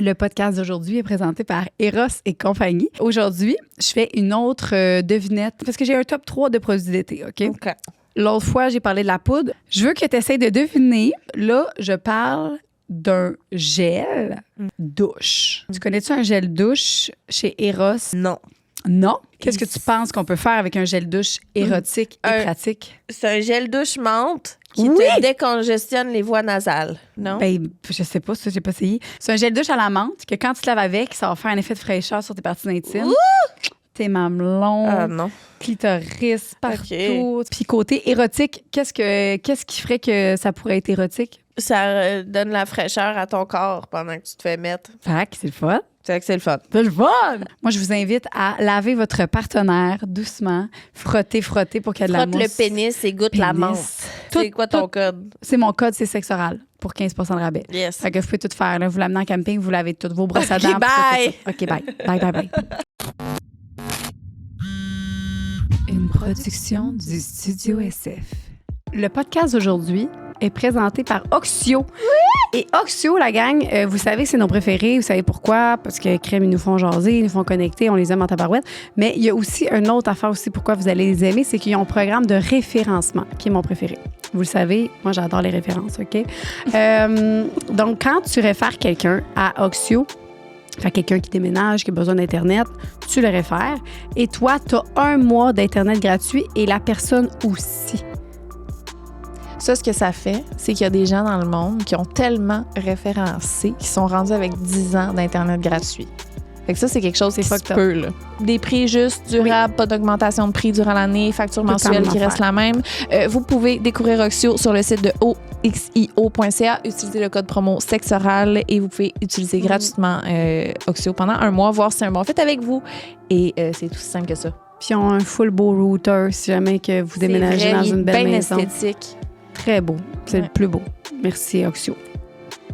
Le podcast d'aujourd'hui est présenté par Eros et compagnie. Aujourd'hui, je fais une autre devinette parce que j'ai un top 3 de produits d'été, OK? L'autre fois, j'ai parlé de la poudre. Je veux que tu essaies de deviner. Là, je parle d'un gel douche. Tu connais-tu un gel douche chez Eros? Non. Non? Qu'est-ce que tu penses qu'on peut faire avec un gel douche érotique et pratique? C'est un gel douche menthe qui te décongestionne les voies nasales, non? Ben, je sais pas, ça, j'ai pas essayé. C'est un gel douche à la menthe que quand tu te laves avec, ça va faire un effet de fraîcheur sur tes parties intimes. Tes mamelons, clitoris, partout. Puis côté érotique, qu'est-ce qui ferait que ça pourrait être érotique? Ça donne la fraîcheur à ton corps pendant que tu te fais mettre. Fait que c'est le fun. C'est vrai que c'est le fun. C'est le fun! Moi, je vous invite à laver votre partenaire doucement, frotter pour qu'il y ait de la mousse. Frotte le pénis et goûte la menthe. C'est quoi ton code? C'est mon code, c'est sexe oral pour 15 % de rabais. Yes. Fait que vous pouvez tout faire. Là. Vous l'amenez en camping, vous lavez toutes vos brosses à dents. Bye! OK, bye. Bye. Une production du Studio SF. Le podcast d'aujourd'hui est présenté par Oxio. Et Oxio, la gang, vous savez que c'est nos préférés. Vous savez pourquoi? Parce que crème, ils nous font jaser, ils nous font connecter, on les aime en tabarouette. Mais il y a aussi une autre affaire aussi pourquoi vous allez les aimer, c'est qu'ils ont un programme de référencement qui est mon préféré. Vous le savez, moi, j'adore les références, OK? Donc, quand tu réfères quelqu'un à Oxio, fait quelqu'un qui déménage, qui a besoin d'Internet, tu le réfères. Et toi, tu as 1 mois d'Internet gratuit et la personne aussi. Ça, ce que ça fait, c'est qu'il y a des gens dans le monde qui ont tellement référencé qu'ils sont rendus avec 10 ans d'Internet gratuit. Fait que ça, c'est quelque chose qui se peut, là. Des prix justes, durables, pas d'augmentation de prix durant l'année, facture mensuelle qui reste la même. Vous pouvez découvrir Oxio sur le site de oxio.ca, utiliser le code promo sexoral et vous pouvez utiliser gratuitement Oxio pendant 1 mois, voir si c'est un bon fit avec vous. Et c'est tout simple que ça. Puis ils ont un full beau router si jamais que vous déménagez dans une belle maison. C'est esthétique. Très beau. C'est le plus beau. Merci, Oxio.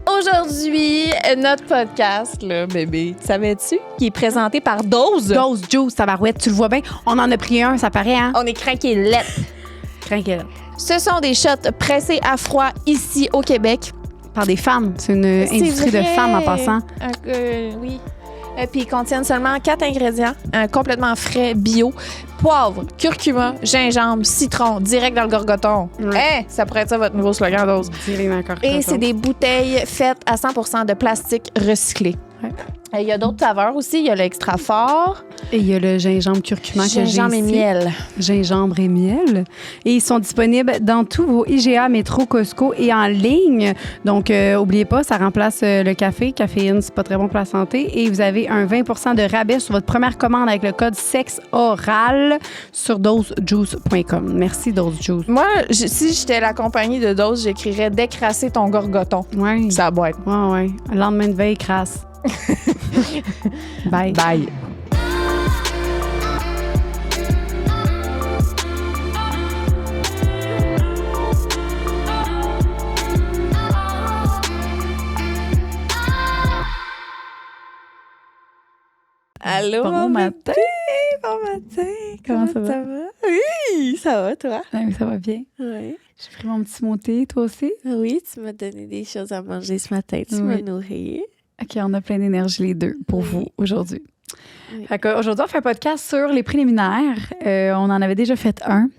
Aujourd'hui, notre podcast, là, bébé, savais-tu, qui est présenté par Dose. Dose Juice, tabarouette, tu le vois bien. On en a pris un, ça paraît, hein? On est craqué lettre. Craqué lettre. Ce sont des shots pressés à froid ici au Québec. Par des femmes. C'est une industrie de femmes en passant. Oui. Puis ils contiennent seulement 4 ingrédients, complètement frais, bio. Poivre, curcuma, gingembre, citron, direct dans le gorgoton. Ça pourrait être ça votre nouveau slogan Dose. Et c'est des bouteilles faites à 100% de plastique recyclé. Il y a d'autres saveurs aussi. Il y a l'extra fort. Et il y a le gingembre curcuma que j'ai ici. Gingembre et miel. Gingembre et miel. Et ils sont disponibles dans tous vos IGA, Métro, Costco et en ligne. Donc, n'oubliez pas, ça remplace le café. Caféine, c'est pas très bon pour la santé. Et vous avez un 20 % de rabais sur votre première commande avec le code SEXORAL sur dosejuice.com. Merci, Dose Juice. Moi, si j'étais la compagnie de Dose, j'écrirais « Décrasser ton gorgoton ». Oui. Ça boîte. Oui. Le lendemain de veille, crasse. Bye. Bye. Allô? Bon matin. Bon matin. Comment ça va? Oui, ça va, toi? Oui, ça va bien. Oui. J'ai pris mon petit moté, toi aussi? Oui, tu m'as donné des choses à manger ce matin. Tu m'as nourri. OK, on a plein d'énergie les deux pour vous aujourd'hui. Oui. Fait qu'aujourd'hui, on fait un podcast sur les préliminaires. On en avait déjà fait un,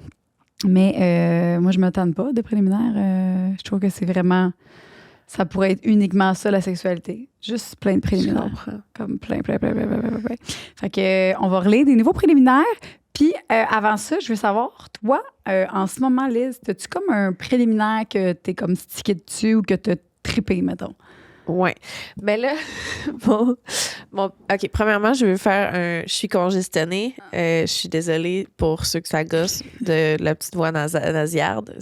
mais moi, je ne me tente pas de préliminaires. Je trouve que c'est vraiment... Ça pourrait être uniquement ça, la sexualité. Juste plein de préliminaires. Comme plein. Fait que, on va relire des nouveaux préliminaires. Puis, avant ça, je veux savoir, toi, en ce moment, Liz, as-tu comme un préliminaire que t'es comme stické dessus ou que t'as trippé, mettons? Oui. Mais là, OK, premièrement, je veux faire je suis congestionnée. Je suis désolée pour ceux que ça gosse de la petite voix nasillarde.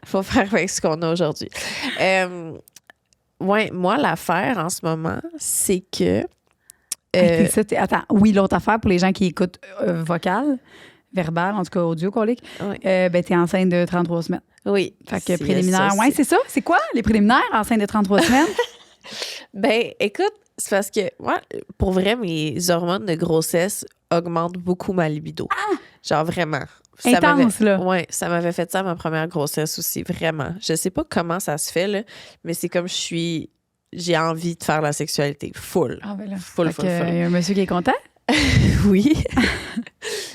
Faut faire avec ce qu'on a aujourd'hui. Moi, l'affaire en ce moment, c'est que... Attends, oui, l'autre affaire pour les gens qui écoutent verbal, en tout cas audio, colique, t'es enceinte de 33 semaines. Oui. Fait que préliminaire. Oui, c'est ça. C'est quoi, les préliminaires enceinte de 33 semaines? Ben, écoute, c'est parce que moi, pour vrai, mes hormones de grossesse augmentent beaucoup ma libido. Genre vraiment. Intense, là. Oui, ça m'avait fait ça à ma première grossesse aussi, vraiment. Je sais pas comment ça se fait, là, mais c'est comme je suis j'ai envie de faire la sexualité. Full. Ah, ben là. Full. Il y a un monsieur qui est content? Oui.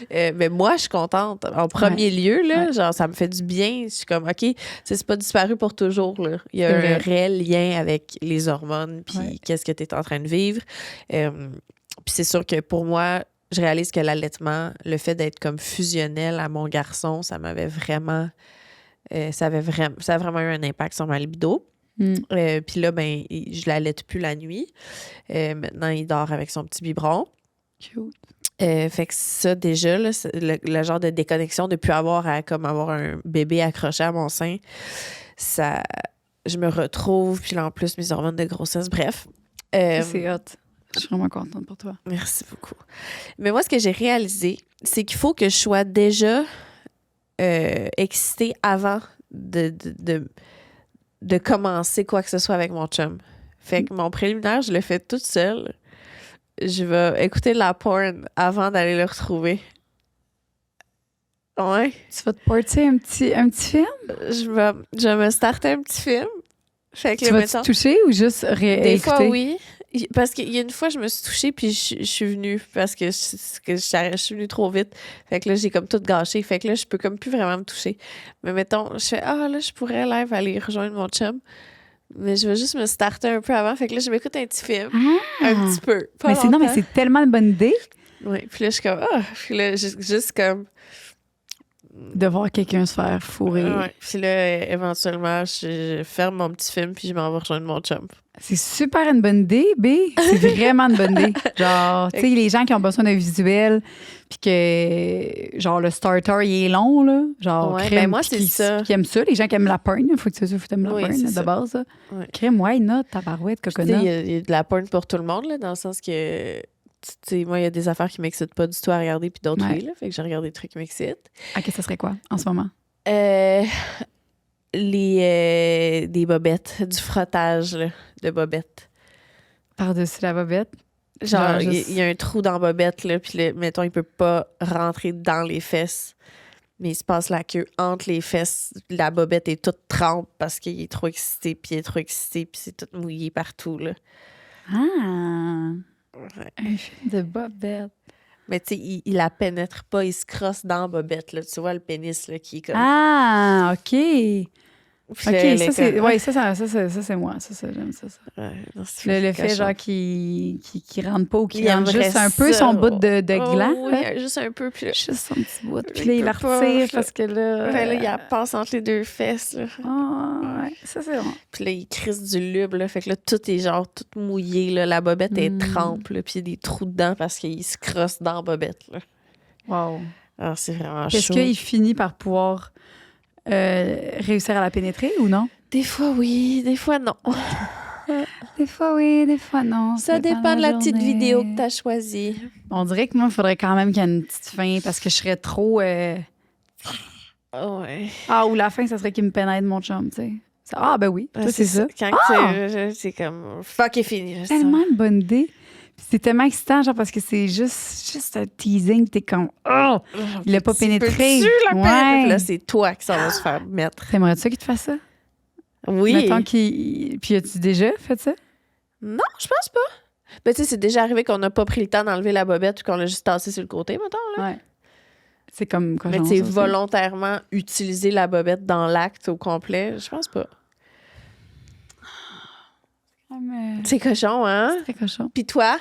Mais moi, je suis contente. En premier lieu, là, genre, ça me fait du bien. Je suis comme, OK, c'est pas disparu pour toujours. Là. Il y a un réel lien avec les hormones, puis qu'est-ce que tu es en train de vivre. Puis c'est sûr que pour moi, je réalise que l'allaitement, le fait d'être comme fusionnel à mon garçon, ça m'avait vraiment... ça a vraiment eu un impact sur ma libido. Puis là, ben, je l'allaite plus la nuit. Maintenant, il dort avec son petit biberon. Cute. Fait que ça, déjà, là, le genre de déconnexion de plus avoir un bébé accroché à mon sein, ça, je me retrouve. Puis là, en plus, mes hormones de grossesse, bref. C'est hot. Je suis vraiment contente pour toi. Merci beaucoup. Mais moi, ce que j'ai réalisé, c'est qu'il faut que je sois déjà excitée avant de commencer quoi que ce soit avec mon chum. Fait que mon préliminaire, je le fais toute seule. Je vais écouter de la porn avant d'aller le retrouver. Ouais. Tu vas te porter un petit film? Je vais me starter un petit film. Fait que tu vas te toucher ou juste des fois, oui. Parce qu'il y a une fois, je me suis touchée puis je suis venue parce que je suis venue trop vite. Fait que là, j'ai comme tout gâché. Fait que là, je peux comme plus vraiment me toucher. Mais mettons, je fais, là, je pourrais live aller rejoindre mon chum. Mais je veux juste me starter un peu avant. Fait que là, je m'écoute un petit film. Un petit peu. Mais c'est tellement une bonne idée. Oui. Puis là, je suis comme, Puis là, juste comme... De voir quelqu'un se faire fourrer. Ouais. Puis là, éventuellement, je ferme mon petit film puis je m'en vais rejoindre mon chum. C'est super une bonne idée, B. C'est vraiment une bonne idée. Genre, tu sais, les gens qui ont besoin d'un visuel puis que, genre, le starter, il est long, là. Genre, crème, moi, c'est ça. Qui aiment ça. Les gens qui aiment la porn, il faut que tu aimes la porn, de base. Ouais. Crème, why not, tabarouette, coconut. Il y a de la porn pour tout le monde, là, dans le sens que... T'sais, moi, il y a des affaires qui m'excitent pas du tout à regarder, puis d'autres, oui, là. Fait que je regarde des trucs qui m'excitent. OK, ça serait quoi, en ce moment? Des bobettes, du frottage, là, de bobettes. Par-dessus la bobette? Genre, il y a un trou dans la bobette, là, puis mettons, il peut pas rentrer dans les fesses, mais il se passe la queue entre les fesses. La bobette est toute trempe parce qu'il est trop excité, puis c'est tout mouillé partout, là. Ah! Ouais. Un film de bobette. Mais tu sais, il la pénètre pas, il se crosse dans la bobette, là. Tu vois le pénis, là, qui est comme... Ah, OK. Puis OK, là, ça, c'est... Ouais, ça, c'est moi. Ça, j'aime ça. Ouais, non, Le fait, genre, qui rentre pas ou qui rentre juste un peu son bout de gland. Oui, juste un peu. Puis là, juste son petit bout. Puis là, il la retire parce que là... là, il passe entre les deux fesses, là. Ouais, ça, c'est bon. Puis là, il crisse du lube, là. Fait que là, tout est genre tout mouillé, là. La bobette est trempe, là. Puis il y a des trous dedans parce qu'il se crosse dans la bobette, là. Wow. Alors, c'est vraiment chaud. Est-ce qu'il finit par pouvoir réussir à la pénétrer ou non? Des fois, oui. Des fois, non. Des fois, oui. Des fois, non. Ça dépend de la petite vidéo que tu as choisie. On dirait que moi, il faudrait quand même qu'il y ait une petite fin parce que je serais trop... Ouais. Ou la fin, ça serait qu'il me pénètre mon chum, tu sais. Ben oui, toi, c'est ça. Quand c'est comme... Fuck, est fini. C'est tellement une bonne idée. C'est tellement excitant, genre, parce que c'est juste un teasing. T'es comme, il l'a pas pénétré. Ouais. Là, c'est toi qui s'en va se faire mettre. T'aimerais-tu ça qu'il te fasse ça? Oui. Mettons Puis as-tu déjà fait ça? Non, je pense pas. Ben, tu sais, c'est déjà arrivé qu'on n'a pas pris le temps d'enlever la bobette ou qu'on l'a juste tassé sur le côté, mettons, là. Ouais. C'est comme cochon. Mais tu sais, volontairement utiliser la bobette dans l'acte au complet, je pense pas. C'est cochon, hein? C'est très cochon. Puis toi?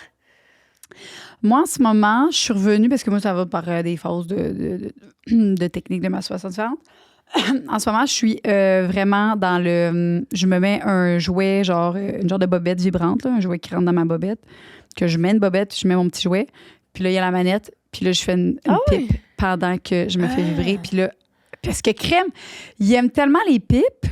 Moi, en ce moment, je suis revenue, parce que moi, ça va par des phases de techniques de masturbation différentes. En ce moment, je suis vraiment dans le... Je me mets un jouet, une genre de bobette vibrante, là, un jouet qui rentre dans ma bobette, que je mets une bobette, je mets mon petit jouet, puis là, il y a la manette, puis là, je fais une pipe pendant que je me fais vibrer. Puis là, parce que Crème, il aime tellement les pipes,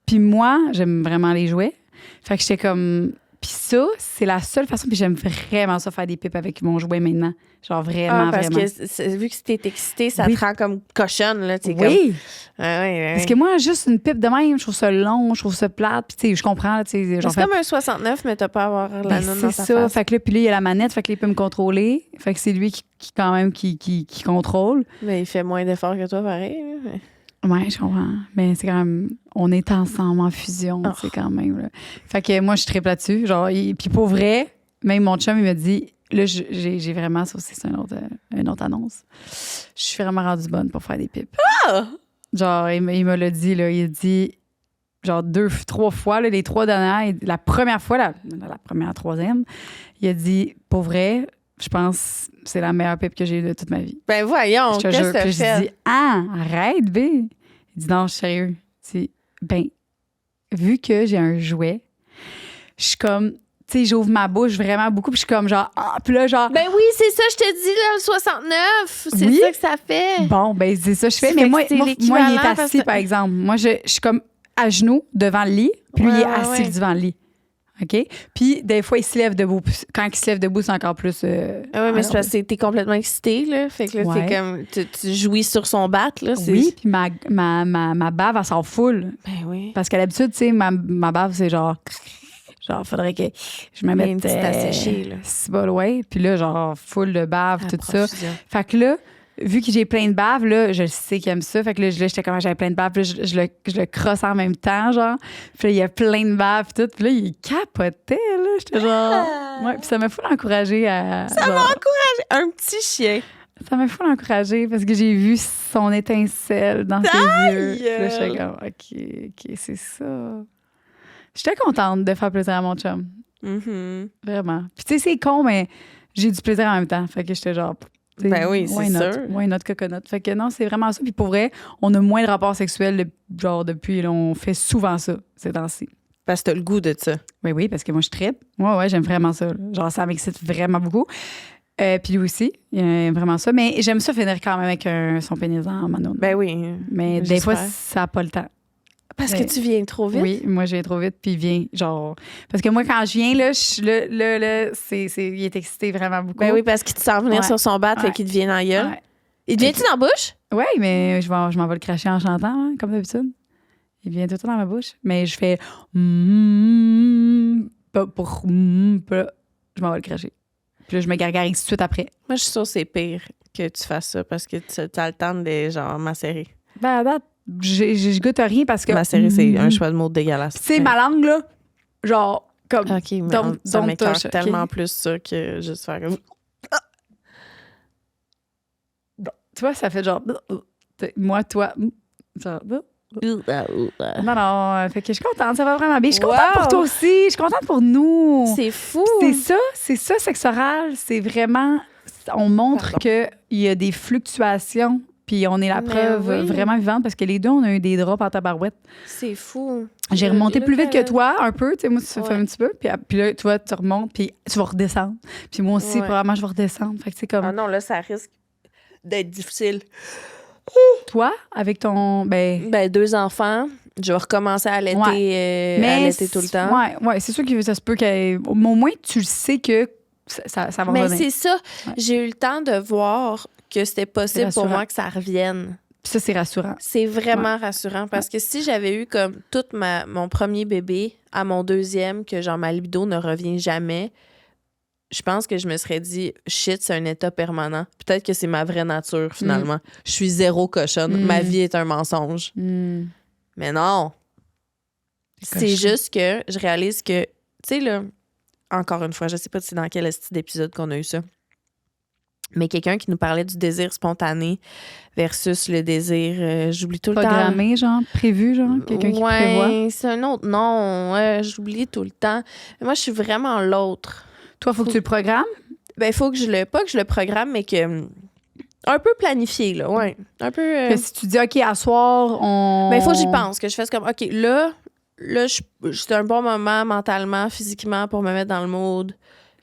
puis moi, j'aime vraiment les jouets. Fait que j'étais comme... Puis ça, c'est la seule façon. Puis j'aime vraiment ça, faire des pipes avec mon jouet maintenant. Genre vraiment, parce vraiment. Que vu que t'es excitée, ça te rend comme cochonne, là. Oui. Comme... Parce que moi, juste une pipe de même, je trouve ça long, je trouve ça plate. Puis tu sais, je comprends. C'est comme un 69, mais t'as pas à avoir la noune dans ta c'est ça. face. Fait que là, puis là, il y a la manette, fait que là, il peut me contrôler. Fait que c'est lui qui contrôle. Mais il fait moins d'efforts que toi, pareil. Ouais, je comprends. Mais c'est quand même... On est ensemble en fusion, Oh. c'est quand même... Là. Fait que moi, je tripe là-dessus. Genre, puis pour vrai, même mon chum, il m'a dit... Là, j'ai vraiment... Ça aussi, c'est une autre annonce. Je suis vraiment rendue bonne pour faire des pipes. Ah! Genre, il me l'a dit, là. Il a dit... Genre 2-3 fois, là, les 3 dernières... La première fois, la première, troisième, il a dit, pour vrai... Je pense que c'est la meilleure pipe que j'ai eue de toute ma vie. Ben voyons, Je te qu'est-ce jure. que Puis tu je fais? dis, arrête, B. Il dit, non, je suis sérieux. C'est, ben, vu que j'ai un jouet, je suis comme, tu sais, j'ouvre ma bouche vraiment beaucoup, puis je suis comme genre, puis là, genre, Ben oui, c'est ça, je te dis, là, le 69. C'est Oui? ça que ça fait. bon, ben, c'est ça que je fais. Ça Mais fait moi, que c'est moi, il l'équivalent est parce assis, que- par exemple. Moi, je suis comme à genoux devant le lit, puis lui, il est Ouais, assis ouais. devant le lit. OK? Puis, des fois, il se lève debout. Puis quand il se lève debout, c'est encore plus. Ah ouais, mais alors, c'est parce que t'es complètement excitée, là. Fait que là, Ouais. t'es comme. Tu jouis sur son bat, là. c'est- Oui, puis ma bave, elle sort full. Ben oui. Parce qu'à l'habitude, tu sais, ma bave, c'est genre. Genre, faudrait que je me Il y a mette. une petite asséchée, là. C'est pas loin. Puis là, genre, full de bave, À tout ça. profusion. Fait que là, vu que j'ai plein de bave, là, je sais qu'il aime ça. Fait que là, j'étais comme, j'avais plein de bave. Puis là, je le crosse en même temps, genre. Puis là, il y a plein de bave, puis tout. Puis là, il capotait, là. J'étais genre. Ouais, puis ça m'a full encouragé à. Ça m'a encouragé. Un petit chien. Ça m'a full encouragé parce que j'ai vu son étincelle dans ses yeux. Puis là, j'étais comme, OK, c'est ça. J'étais contente de faire plaisir à mon chum. Mhm. Vraiment. Puis tu sais, c'est con, mais j'ai du plaisir en même temps. Fait que j'étais genre... tu sais, Ben oui, c'est why not? sûr. Why not coconut? Fait que non, c'est vraiment ça. Puis pour vrai, on a moins de rapports sexuels genre depuis... Là, on fait souvent ça, ces temps-ci. Parce que t'as le goût de ça. Oui, parce que moi, je trippe. Ouais, j'aime vraiment ça. Là. Genre, ça m'excite vraiment beaucoup. Puis lui aussi, il aime vraiment ça. Mais j'aime ça finir quand même avec son pénis en mano. Ben oui. Mais des fois, j'espère. ça n'a pas le temps. Parce que tu viens trop vite. Oui, moi, je viens trop vite, puis il vient, genre... Parce que moi, quand je viens, là, il est excité vraiment beaucoup. Ben oui, parce qu'il te sent venir Ouais. sur son bat, Ouais. fait qu'il te vient dans la gueule. Ouais. Il te vient-tu dans la bouche? Oui, mais je m'en vais le cracher en chantant, hein, comme d'habitude. Il vient tout le temps dans ma bouche. Mais je fais... pas pour... puis là, je m'en vais le cracher. Puis là, je me gargarise tout de suite après. Moi, je suis sûre que c'est pire que tu fasses ça parce que tu as le temps de, genre, macérer. Ben, à date, je goûte à rien parce que... Macérer, c'est un choix de mots dégueulasse. Tu sais, ma langue, là, genre, comme... OK, mais ça don't m'écoeure touch, OK? tellement plus ça que juste faire comme... Tu vois, ça fait genre... Moi, toi... Genre... Non, fait que je suis contente, ça va vraiment bien. Je suis contente Wow. pour toi aussi, je suis contente pour nous. C'est fou! C'est ça, sexe oral. C'est vraiment, on montre qu'il y a des fluctuations, puis on est la Mais preuve oui. vraiment vivante parce que les deux, on a eu des drops en tabarouette. C'est fou. J'ai remonté plus vite que toi, un peu, tu sais, moi, tu fais Ouais. un petit peu, puis là, toi, tu remontes, puis tu vas redescendre. Puis moi aussi, Ouais. probablement, je vais redescendre. Fait que c'est comme, Ah non, là, ça risque d'être difficile. toi, avec ton, Ben, 2 enfants, je vais recommencer à allaiter, allaiter tout le temps. Ouais, c'est sûr que ça se peut qu'au moins, tu le sais que ça va Mais revenir. c'est ça. Ouais. J'ai eu le temps de voir que c'était possible pour rassurant. moi que ça revienne. Puis ça, c'est rassurant. C'est vraiment rassurant parce que si j'avais eu comme tout mon premier bébé à mon deuxième, que genre ma libido ne revient jamais, je pense que je me serais dit shit, c'est un état permanent. Peut-être que c'est ma vraie nature finalement. Je suis zéro cochonne. Mm. Ma vie est un mensonge. Mais non. C'est juste que je réalise que, tu sais, là, encore une fois, je sais pas c'est dans quel style d'épisode qu'on a eu ça, mais quelqu'un qui nous parlait du désir spontané versus le désir, j'oublie tout le temps. Programmé, genre, prévu, genre, quelqu'un qui prévoit. Ouais, c'est un autre nom. J'oublie tout le temps. Mais moi, je suis vraiment l'autre. Toi, faut que tu le programmes. Ben, il faut que pas que je le programme, mais que un peu planifié, là, ouais. Un peu... Que si tu dis, OK, à soir, on... Ben, il faut que j'y pense, que je fasse comme, OK, là c'est un bon moment mentalement, physiquement, pour me mettre dans le mood.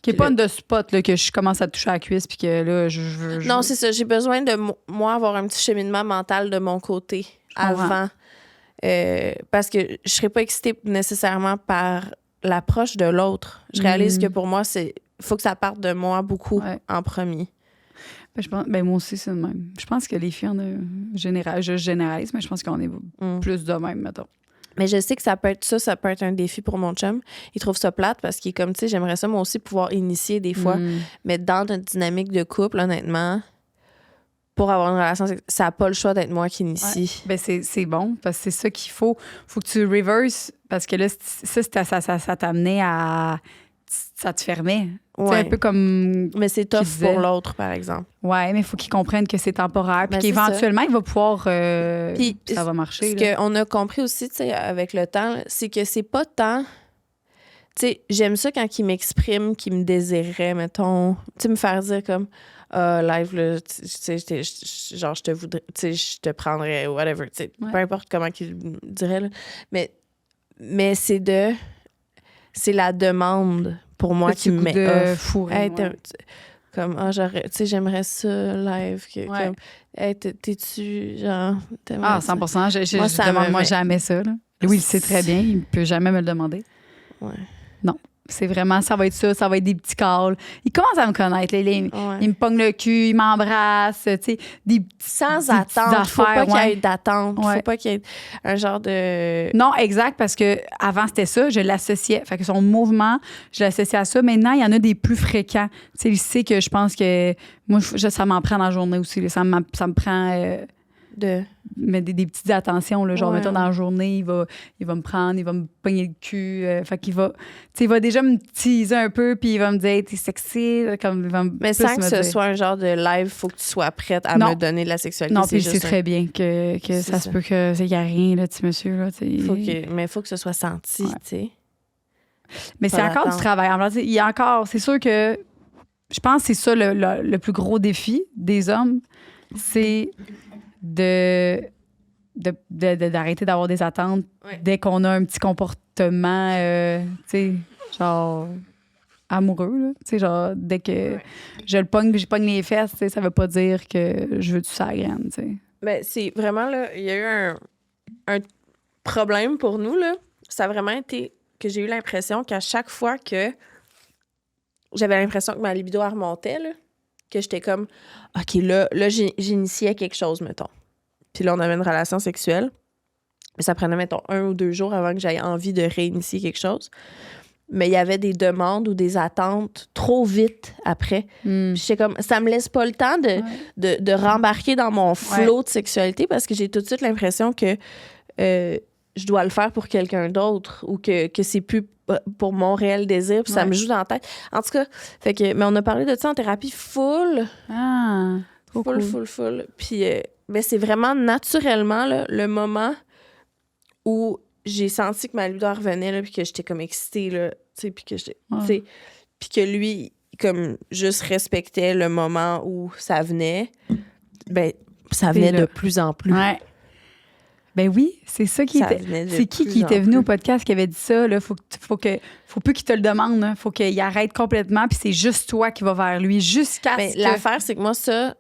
Qui n'est pas une de spot, là, que je commence à te toucher à la cuisse, puis que là, je veux... Non, c'est ça. J'ai besoin de, moi, avoir un petit cheminement mental de mon côté avant. Parce que je serais pas excitée nécessairement par l'approche de l'autre. Je réalise que pour moi, il faut que ça parte de moi beaucoup en premier. Ben, je pense, moi aussi, c'est le même. Je pense que les filles, je généralise, mais je pense qu'on est plus de même, mettons. Mais je sais que ça peut être un défi pour mon chum. Il trouve ça plate parce qu'il est comme, tu sais, j'aimerais ça moi aussi pouvoir initier des fois. Mais dans notre dynamique de couple, honnêtement, pour avoir une relation sexuelle, ça n'a pas le choix d'être moi qui initie. Ben c'est bon, parce que c'est ça qu'il faut. Faut que tu reverses, parce que là, ça t'amenait à... Ça te fermait. C'est un peu comme... Mais c'est tough pour l'autre, par exemple. Ouais, mais il faut qu'il comprenne que c'est temporaire, puis qu'éventuellement, il va pouvoir... puis ça va marcher. Ce qu'on a compris aussi, tu sais, avec le temps, c'est que c'est pas tant... Tu sais, j'aime ça quand il m'exprime qu'il me désirait, mettons. Tu sais, me faire dire comme... live, là, tu sais, genre, je te voudrais... Tu sais, je te prendrais, whatever, tu sais. Peu importe comment qu'il me dirait, là. Mais c'est de... C'est la demande pour moi qui me met off. Hey, comme, j'aimerais ça live. Comme, hey, t'es-tu, genre... 100%. Je demande jamais ça, là. Louis, il sait très bien. Il ne peut jamais me le demander. Ouais. Non. C'est vraiment, ça va être ça, ça va être des petits calls. Il commence à me connaître. Là, il me pogne le cul, il m'embrasse, tu sais, des petits sans attente. Il ne faut pas qu'il y ait d'attente. Il ne faut pas qu'il y ait un genre de... Non, exact, parce que avant c'était ça, je l'associais. Fait que son mouvement, je l'associais à ça. Maintenant, il y en a des plus fréquents. Tu sais, il sait que je pense que moi, ça m'en prend dans la journée aussi. Là. Ça me prend... Mais des petites attentions, là, genre, mettons, dans la journée, il va me prendre, il va me pogner le cul. Fait qu'il va... Tu sais, il va déjà me teaser un peu, puis il va me dire, t'es sexy. Comme, il va mais sans que ce soit un genre de live, il faut que tu sois prête à me donner de la sexualité. Non, puis je sais très bien que ça se peut qu'il n'y a rien, là, petit monsieur. Là, mais il faut que ce soit senti, tu sais. Mais c'est encore du travail. Il y a encore... C'est sûr que... Je pense que c'est ça le plus gros défi des hommes, c'est... d'arrêter d'avoir des attentes dès qu'on a un petit comportement, tu sais, genre amoureux, là. Tu sais, genre, dès que je le pogne puis je pogne les fesses, tu sais, ça veut pas dire que je veux du ça graine, tu sais. Ben, c'est vraiment, là, il y a eu un problème pour nous, là. Ça a vraiment été que j'ai eu l'impression qu'à chaque fois que j'avais l'impression que ma libido remontait, là, que j'étais comme, OK, là j'initiais quelque chose, mettons. Puis là, on avait une relation sexuelle. Mais ça prenait, mettons, 1 ou 2 jours avant que j'aie envie de réinitier quelque chose. Mais il y avait des demandes ou des attentes trop vite après. Puis j'étais comme, ça me laisse pas le temps de rembarquer dans mon flot de sexualité parce que j'ai tout de suite l'impression que je dois le faire pour quelqu'un d'autre ou que c'est plus pour mon réel désir, puis ça me joue dans la tête. En tout cas, mais on a parlé de ça en thérapie full. Ah, full. Puis mais c'est vraiment naturellement là, le moment où j'ai senti que ma libido revenait, là, puis que j'étais comme excitée, là, tu sais, puis que puis que lui, comme, juste respectait le moment où ça venait, ben, ça venait de plus en plus. Ouais. Ben oui, c'est ça qui était. C'est qui était venu au podcast qui avait dit ça? Là? Faut plus qu'il te le demande. Là. Faut qu'il arrête complètement, puis c'est juste toi qui vas vers lui jusqu'à ce que... L'affaire, c'est que moi, ça,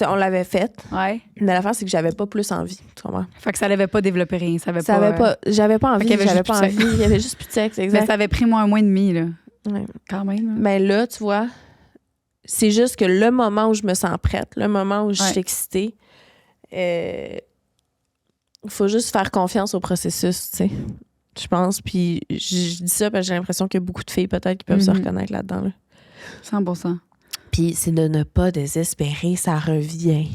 on l'avait fait. Ouais. Mais l'affaire, c'est que j'avais pas plus envie. Tu comprends? Fait que ça n'avait pas développé rien. J'avais pas envie. Il y avait juste plus de sexe, exact. Mais ça avait pris moi 1 mois et demi, là. Ouais. Quand même. Là. Mais là, tu vois, c'est juste que le moment où je me sens prête, le moment où je suis excitée, il faut juste faire confiance au processus, tu sais. Je pense. Puis je dis ça parce que j'ai l'impression qu'il y a beaucoup de filles peut-être qui peuvent se reconnaître là-dedans. Là. 100%. Puis c'est de ne pas désespérer, ça revient.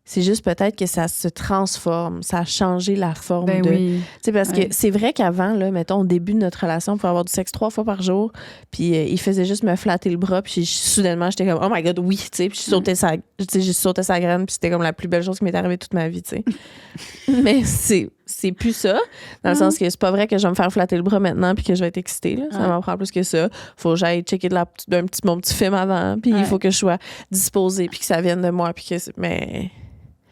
C'est juste peut-être que ça se transforme, ça a changé la forme de... Oui. Tu sais, parce que c'est vrai qu'avant, là, mettons, au début de notre relation, on pouvait avoir du sexe 3 fois par jour, puis il faisait juste me flatter le bras, puis soudainement, j'étais comme « Oh my God, oui! » Tu sais, puis j'ai sauté sa graine, puis c'était comme la plus belle chose qui m'est arrivée toute ma vie, tu sais. Mais c'est plus ça, dans le sens que c'est pas vrai que je vais me faire flatter le bras maintenant puis que je vais être excitée, là. Ça m'en prend plus que ça. Faut que j'aille checker mon petit film avant, puis il faut que je sois disposée, puis que ça vienne de moi, puis que... Mais...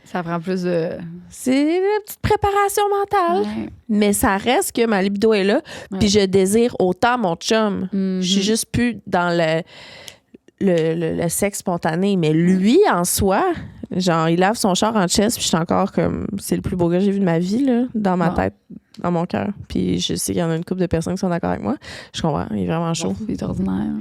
Ça prend plus de... C'est une petite préparation mentale. Ouais. Mais ça reste que ma libido est là. Puis je désire autant mon chum. Je suis juste plus dans le sexe spontané. Mais lui, en soi, genre, il lave son char en chest. Puis je suis encore comme... C'est le plus beau gars que j'ai vu de ma vie, là, dans ma tête, dans mon cœur. Puis je sais qu'il y en a une couple de personnes qui sont d'accord avec moi. Je comprends. Il est vraiment chaud. Il est ordinaire.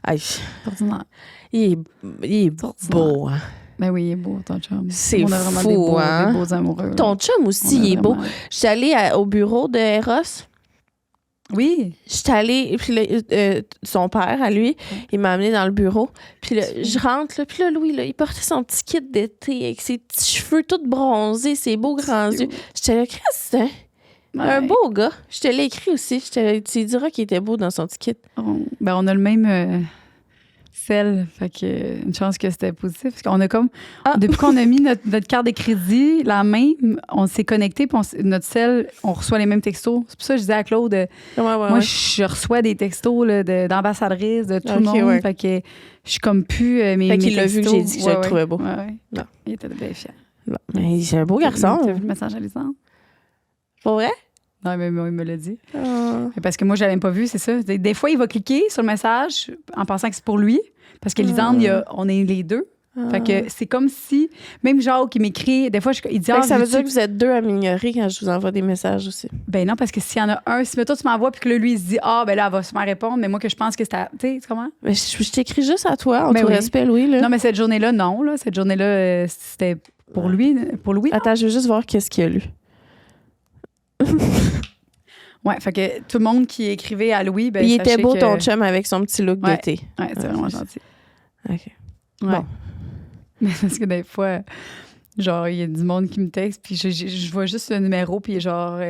Aïe. Ordinaire. Il est beau, hein. Ben oui, il est beau, ton chum. C'est fou, des beaux amoureux. Ton chum aussi, il est beau. Je suis allée au bureau de Eros. Oui. J'étais allée, puis là, son père, à lui, il m'a amené dans le bureau. Puis là, je rentre, là, puis là, Louis, là, il portait son petit kit d'été avec ses petits cheveux tout bronzés, ses beaux grands yeux. J'étais là, Chris, c'est un beau gars. Je te l'ai écrit aussi. Tu diras qu'il était beau dans son petit kit. On a le même sel. Fait que une chance que c'était positif. Parce qu'on a comme... Depuis qu'on a mis notre carte de crédit, la même, on s'est connecté, puis notre sel, on reçoit les mêmes textos. C'est pour ça que je disais à Claude, moi, je reçois des textos là, d'ambassadrices, de tout le monde. Ouais. Fait que je suis comme plus mes Fait qu'il textos. l'a vu que j'ai dit que je le trouvais beau. Non. Il était bien fier. Non. Mais c'est un beau garçon. Tu as vu le message à Lisande? Pour vrai? Non, mais il me l'a dit. Parce que moi, je l'avais même pas vu, c'est ça. Des fois, il va cliquer sur le message en pensant que c'est pour lui. Parce que Lisande, on est les deux. Fait que c'est comme si, même Jacques qui m'écrit, des fois, il dit... ça veut dire que vous êtes deux à m'ignorer quand je vous envoie des messages aussi. Ben non, parce que s'il y en a un, si toi, tu m'envoies puis que lui, il se dit, ben là, elle va sûrement répondre, mais moi, que je pense que c'est tu sais, comment? Mais je t'écris juste à toi, en tout respect, Louis. Là. Non, mais cette journée-là, non. Là. Cette journée-là, c'était pour lui. Pour Louis. Attends, je veux juste voir qu'est-ce qu'il a lu. Ouais, fait que tout le monde qui écrivait à Louis, ben il était beau, que... ton chum, avec son petit look d'été. Ouais, c'est vraiment gentil. OK. Ouais. Bon. Mais parce que des fois, genre, il y a du monde qui me texte, puis je vois juste le numéro, puis genre,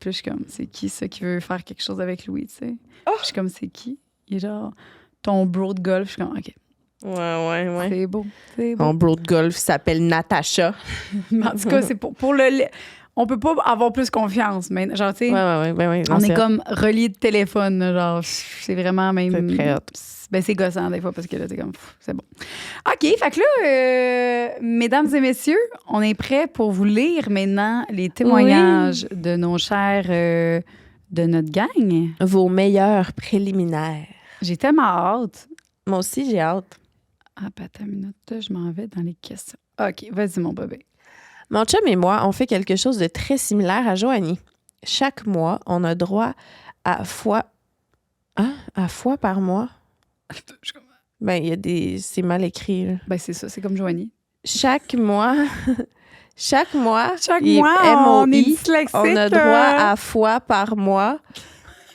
puis je suis comme, c'est qui ça qui veut faire quelque chose avec Louis, tu sais? Je suis comme, c'est qui? Il est genre, ton bro de golf. Je suis comme, OK. Ouais. C'est beau. Mon bro de golf s'appelle Natacha. Mais en tout cas, c'est pour le... On peut pas avoir plus confiance, mais genre, tu sais, Ouais. on est comme reliés de téléphone, là, genre, c'est vraiment même... C'est très hot. Ben, c'est gossant des fois parce que là, t'es comme, c'est bon. OK, fait que là, mesdames et messieurs, on est prêts pour vous lire maintenant les témoignages de nos chers, de notre gang. Vos meilleurs préliminaires. J'ai tellement hâte. Moi aussi, j'ai hâte. Ah, attends une minute, je m'en vais dans les questions. OK, vas-y, mon bébé. Mon chum et moi, on fait quelque chose de très similaire à Joanie. Chaque mois, on a droit à fois par mois. Ben, il y a des... C'est mal écrit, là. Ben, c'est ça, c'est comme Joanie. Chaque mois, on est dyslexique. On a droit à fois par mois.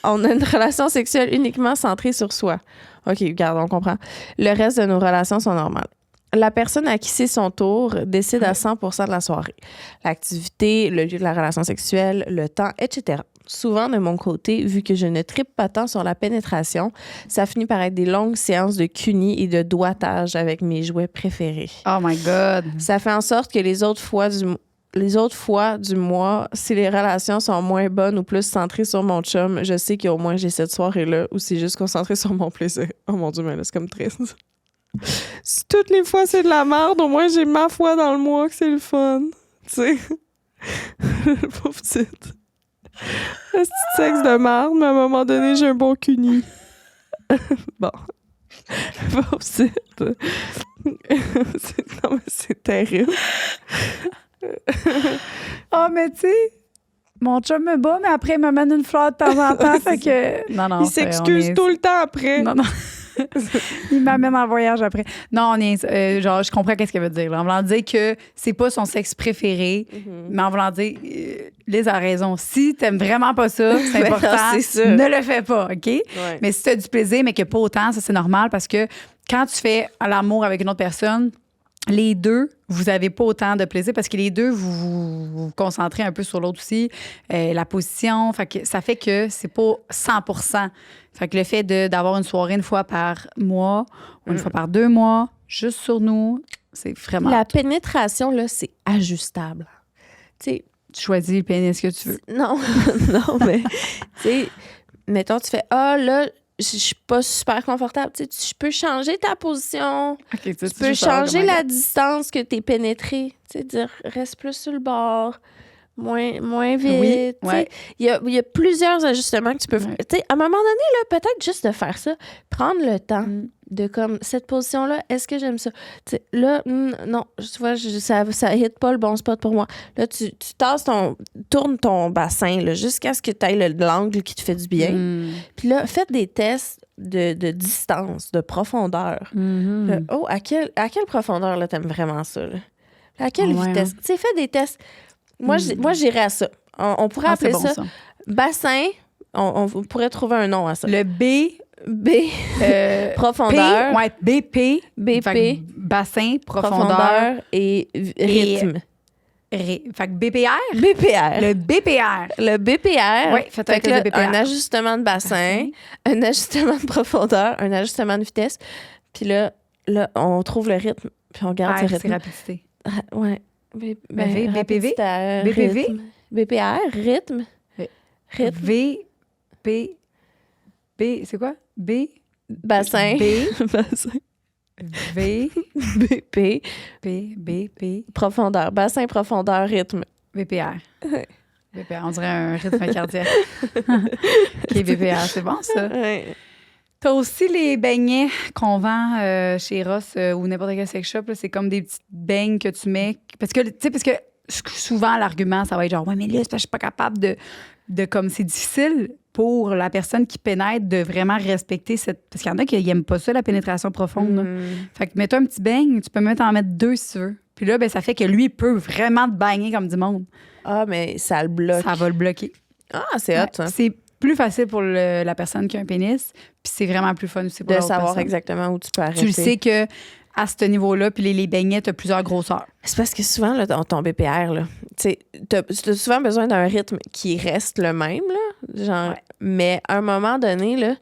On a une relation sexuelle uniquement centrée sur soi. OK, regarde, on comprend. Le reste de nos relations sont normales. La personne à qui c'est son tour décide à 100% de la soirée. L'activité, le lieu de la relation sexuelle, le temps, etc. Souvent, de mon côté, vu que je ne trippe pas tant sur la pénétration, ça finit par être des longues séances de cuni et de doigtage avec mes jouets préférés. Oh my God! Ça fait en sorte que les autres fois du mois, si les relations sont moins bonnes ou plus centrées sur mon chum, je sais qu'au moins j'ai cette soirée-là où c'est juste concentré sur mon plaisir. Oh mon Dieu, mais là, c'est comme triste. Si toutes les fois c'est de la merde, au moins j'ai ma foi dans le mois que c'est le fun. Tu sais? Pauvre petite. Un petit sexe de merde, mais à un moment donné, j'ai un bon cuni. Bon. Pauvre petite. Non, mais c'est terrible. Mais tu sais, mon chum me bat, mais après, il me mène une fleur de temps en temps. Fait que... Non, il s'excuse tout le temps après. Non. Il m'amène en voyage après. Non, on est, genre, je comprends qu'est-ce qu'elle veut dire. Là. En voulant dire que c'est pas son sexe préféré, mais en voulant dire, Liz a raison. Si t'aimes vraiment pas ça, c'est important, ne le fais pas, OK? Ouais. Mais si t'as du plaisir, mais que pas autant, ça, c'est normal parce que quand tu fais l'amour avec une autre personne, les deux, vous avez pas autant de plaisir parce que les deux, vous concentrez un peu sur l'autre aussi, la position. Fait que ça fait que c'est pas 100%. Fait que le fait d'avoir une soirée une fois par mois ou une fois par 2 mois, juste sur nous, c'est vraiment... La pénétration, là, c'est ajustable. Tu sais... Tu choisis le pénis que tu veux. Non, mais... Tu sais, mettons, tu fais « Ah, là... je suis pas super confortable. Tu sais, je peux changer ta position. Okay, tu peux changer la distance que t'es pénétré. Tu sais, dire reste plus sur le bord, moins vite. Oui, ouais. Il y a plusieurs ajustements que tu peux faire. Tu sais, à un moment donné, là, peut-être juste de faire ça, prendre le temps de comme cette position-là, est-ce que j'aime ça? Tu sais, là, non, tu vois, ça hit pas le bon spot pour moi. Là, tu tournes ton bassin là, jusqu'à ce que tu ailles l'angle qui te fait du bien. Puis là, faites des tests de distance, de profondeur. Là, à quelle profondeur là, t'aimes vraiment ça? Là? À quelle vitesse? Tu sais, fais des tests. Moi, j'irais à ça. On pourrait appeler ça bassin. On pourrait trouver un nom à ça. Le B. Profondeur. BP. BP. Fait que bassin, profondeur. Profondeur et rythme. Fait que BPR. BPR. Le BPR. Le BPR. Oui, faites Fait que le là, BPR. un ajustement de bassin, un ajustement de profondeur, un ajustement de vitesse. Puis là, on trouve le rythme, puis on garde ce R, c'est rythme. rapidité. Ouais. BPV? rapidité, BPV? rythme. BPR, rythme. Rythme. V, P, B, c'est quoi? B, Bassin. B, Bassin. V, BP. P, Profondeur. Bassin, profondeur, rythme. BPR. Ouais. BPR, on dirait un rythme cardiaque. OK, BPR, c'est bon ça. Ouais. T'as aussi les beignets qu'on vend chez Ross ou n'importe quel sex shop. Là, c'est comme des petites beignes que tu mets. Parce que souvent, l'argument, ça va être genre, ouais, mais là, c'est parce que je suis pas capable de comme c'est difficile pour la personne qui pénètre de vraiment respecter cette. Parce qu'il y en a qui n'aiment pas ça, la pénétration profonde. là. Fait que mets-toi un petit beigne, tu peux même en mettre 2 si tu veux. Puis là, ben, ça fait que lui, il peut vraiment te bagner comme du monde. Ah, mais ça le bloque. Ça va le bloquer. Ah, c'est hot, Ouais. ça. C'est plus facile pour la personne qui a un pénis, puis c'est vraiment plus fun aussi pour De l'autre savoir personne. exactement où tu peux arrêter. Tu le sais que à ce niveau-là, puis les beignets, t'as plusieurs grosseurs. C'est parce que souvent, là, ton BPR, là, tu as souvent besoin d'un rythme qui reste le même, là, genre, Ouais. mais à un moment donné, là, tu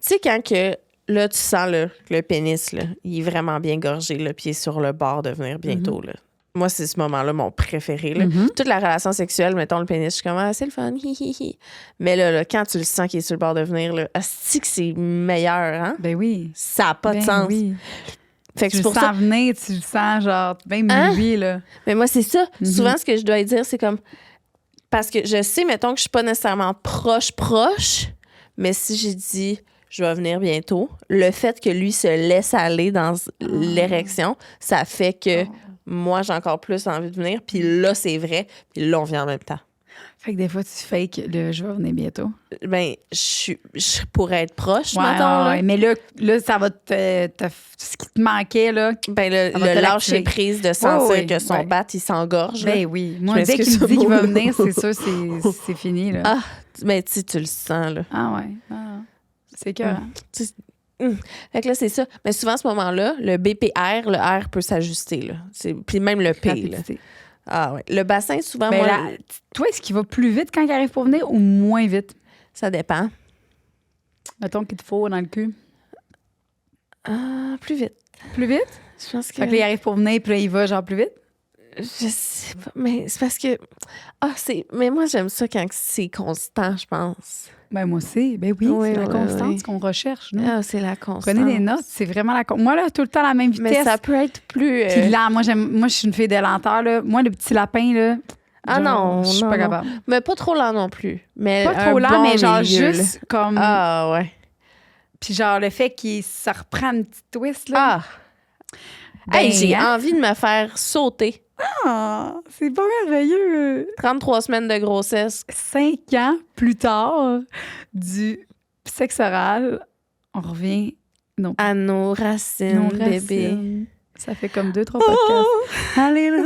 sais, quand que, là, tu sens là, que le pénis, là, il est vraiment bien gorgé, le pied sur le bord de venir bientôt, là. Moi, c'est ce moment-là mon préféré. Là. Toute la relation sexuelle, mettons le pénis, je suis comme, ah, c'est le fun, hi, hi, hi. Mais là, quand tu le sens qu'il est sur le bord de venir, là, asti que c'est meilleur, hein? Ben oui. Ça n'a pas de Ben sens. oui. Fait que Tu c'est le pour sens ça. venir, tu le sens genre même Hein? lui, là. Mais moi, c'est ça. Souvent, ce que je dois dire, c'est comme. Parce que je sais, mettons, que je suis pas nécessairement proche, mais si j'ai dit je vais venir bientôt, le fait que lui se laisse aller dans l'érection, ça fait que moi, j'ai encore plus envie de venir. Puis là, c'est vrai. Puis là, on vient en même temps. Fait que des fois, tu fake le je vais venir bientôt. Ben, je pourrais être proche, Ouais, mettons. Là. ouais, mais là, ça va ce qui te manquait, là. Ben, Ça va le te lâcher l'activer. prise de sentir Ouais, ouais, que son ouais. bat, il s'engorge. là. Ben oui. Moi, Je dès qu'il m'excuse me dit ce qu'il va mot-là. venir, c'est sûr, c'est fini, là. Ah, mais tu sais, tu le sens, là. Ah ouais. Ah, c'est que. Fait que là, c'est ça. Mais souvent, à ce moment-là, le BPR, le R peut s'ajuster, là. Puis même le P, là. Ah ouais. Le bassin, souvent, Ben moi, là, toi, est-ce qu'il va plus vite quand il arrive pour venir ou moins vite? ça dépend. Mettons qu'il te faut dans le cul. Ah, plus vite. Plus vite? Je pense que... Fait que là, il arrive pour venir, puis là, il va genre plus vite? Je sais pas, mais c'est parce que... Mais moi, j'aime ça quand c'est constant, je pense. Ben moi aussi. Ben oui, Oui, c'est la oui, constance oui. qu'on recherche. Nous. Ah, c'est la constance. Prenez des notes, c'est vraiment moi, là, tout le temps à la même vitesse. Mais ça peut être plus... Puis là, moi, je suis une fille de lenteur. Là. Moi, le petit lapin, là, Ah genre, non, je suis non, pas non. capable. Mais pas trop lent non plus. Mais Pas trop un lent, bon mais genre milieu, juste comme... là. Ah, ouais. Puis genre le fait qu'il ça reprend une petite twist, là. Ah! Ben, Hey, j'ai hein? envie de me faire sauter. Ah, c'est pas merveilleux. 33 semaines de grossesse. 5 ans plus tard du sexe oral, on revient À nos racines, nos bébé. racines. Ça fait comme 2-3 podcasts. Alléluia,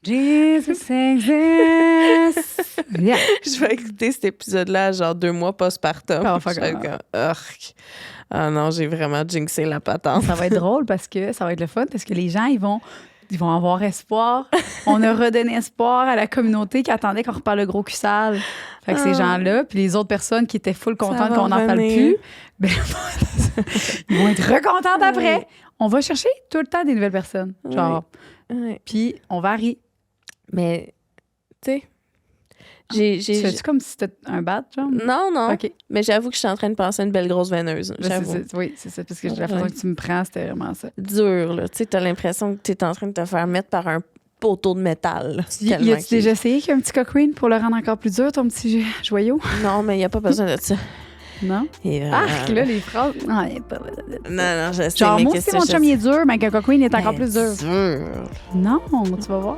Jesus exists. Yeah. Je vais écouter cet épisode-là, genre 2 mois postpartum. Oh, fuck Je suis off. comme, urgh. Ah non, j'ai vraiment jinxé la patente. Ça va être drôle parce que ça va être le fun parce que les gens, ils vont avoir espoir. On a redonné espoir à la communauté qui attendait qu'on reparle le gros cul sale. Fait que ces gens-là, puis les autres personnes qui étaient full contentes va qu'on n'en parle revenir. plus, ben, ils vont être recontentes après. Ouais. On va chercher tout le temps des nouvelles personnes. Genre, Ouais. puis on varie. Mais, tu sais, Tu fais-tu comme si c'était un bat, genre? Non. OK. Mais j'avoue que je suis en train de penser à une belle grosse veineuse. Là, J'avoue. oui, c'est ça. Parce que la façon Ouais. que tu me prends, c'était vraiment ça. Dur, là. Tu sais, t'as l'impression que t'es en train de te faire mettre par un poteau de métal. là. Y Tellement a-tu déjà essayé qu'un petit cock ring pour le rendre encore plus dur, ton petit joyau? Non, mais il n'y a pas besoin de ça. Non? Et, Arc, là, les phrases. Non, y a pas besoin de ça. Non, je sais. Genre, mais moi qu'est-ce aussi, que mon je chum, sais? il est dur, mais qu'un cock ring, il est encore Mais plus dur. dur. Non, tu vas voir.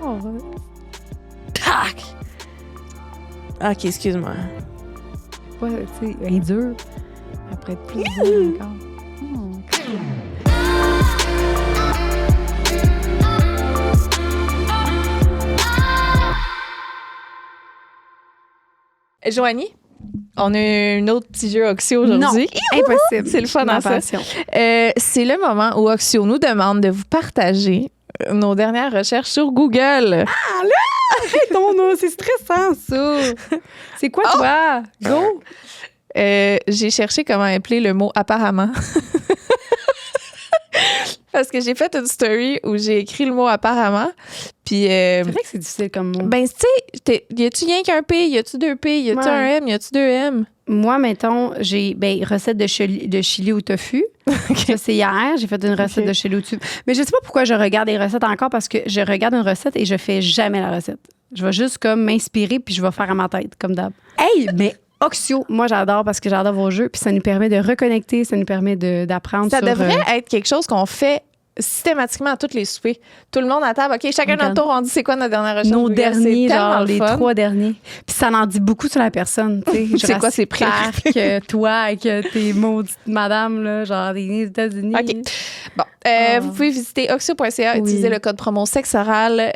Tac! Ok, excuse-moi. Pas, tu sais, un dur. Après être plus dur encore. Oh. Joanie, On a un autre petit jeu Oxio aujourd'hui. Non, impossible. C'est le fun Ma dans ça. passion. C'est le moment où Oxio nous demande de vous partager nos dernières recherches sur Google. Non, c'est stressant, ça. C'est quoi, toi? Go! J'ai cherché comment appeler le mot apparemment. Parce que j'ai fait une story où j'ai écrit le mot apparemment. Puis. C'est vrai que c'est difficile comme mot. Ben, tu sais, y a-tu rien qu'un P? Y a-tu deux P? Y a-tu un M? Y a-tu deux M? Moi, mettons, j'ai recette de chili au tofu. Ça, c'est hier. J'ai fait une recette de chili au tofu. Mais je sais pas pourquoi je regarde les recettes encore parce que je regarde une recette et je fais jamais la recette. Je vais juste comme m'inspirer puis je vais faire à ma tête, comme d'hab. Hey, mais Oxio, moi, j'adore parce que j'adore vos jeux puis ça nous permet de reconnecter, ça nous permet d'apprendre Ça sur... devrait être quelque chose qu'on fait systématiquement à tous les soupers. Tout le monde à table, OK, chacun notre tour, on dit c'est quoi notre dernière recherche. Nos Google. derniers, C'est genre tellement les le fun. 3 derniers. Puis ça en dit beaucoup sur la personne. C'est quoi ses prix? Que toi, avec tes maudites madame, là, genre des États-Unis. OK. Bon, vous pouvez visiter oxio.ca, utiliser le code promo sexoral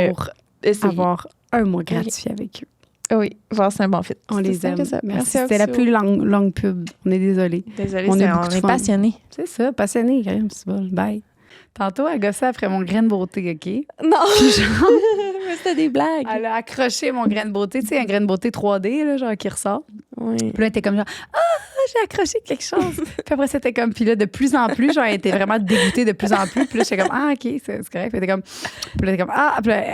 pour essayer. avoir un mois gratuit avec eux. Oui, voir c'est un bon fit. On les aime. Ça. Merci. C'était la plus longue pub. On est désolé. Désolée, on on est passionnés. C'est ça, passionné, quand même. C'est bon. Bye. Tantôt, elle gossait après mon grain de beauté, OK? Non! Puis genre, mais c'était des blagues. elle a accroché mon grain de beauté. Tu sais, un grain de beauté 3D, là, genre, qui ressort. Oui. Puis là, elle était comme genre, j'ai accroché quelque chose. Puis après, c'était comme, puis là, de plus en plus, genre, elle était vraiment dégoûtée de plus en plus. Puis là, j'étais comme, OK, c'est correct. Puis elle était comme, puis là,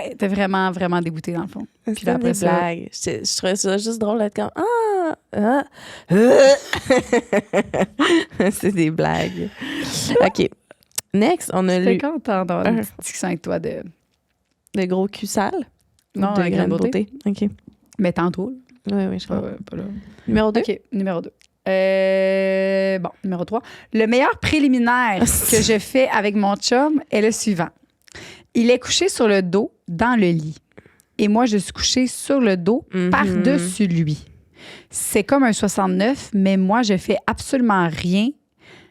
elle était vraiment, vraiment dégoûtée, dans le fond. Puis là, après des ça. blagues. Je trouvais ça juste drôle d'être comme c'est des blagues. OK. Next, on a J'étais lu contente d'avoir une petite discussion avec toi de gros cul sale. Non, de la graine graine de beauté. OK. Mais tantôt. Oui, je crois. Pas là. Numéro 2. OK, numéro 2. Bon, numéro 3. Le meilleur préliminaire que je fais avec mon chum est le suivant. Il est couché sur le dos dans le lit. Et moi, je suis couchée sur le dos par-dessus lui. C'est comme un 69, mais moi, je fais absolument rien.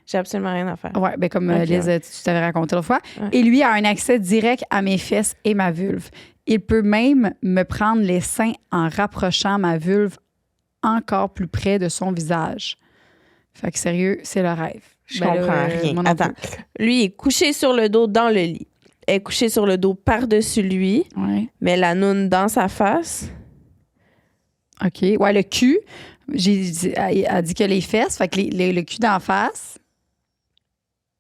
J'ai absolument rien à faire. Ouais, ben comme Okay, Lise, ouais. tu t'avais raconté l'autre fois. Ouais. Et lui a un accès direct à mes fesses et ma vulve. Il peut même me prendre les seins en rapprochant ma vulve encore plus près de son visage. Fait que sérieux, c'est le rêve. Je Ben là, comprends rien. moi non Attends. Lui, il est couché sur le dos dans le lit. Elle est couchée sur le dos par-dessus lui, plus. Ouais. mais la noune dans sa face. OK. Ouais, le cul, elle a dit que les fesses, fait que le cul d'en face,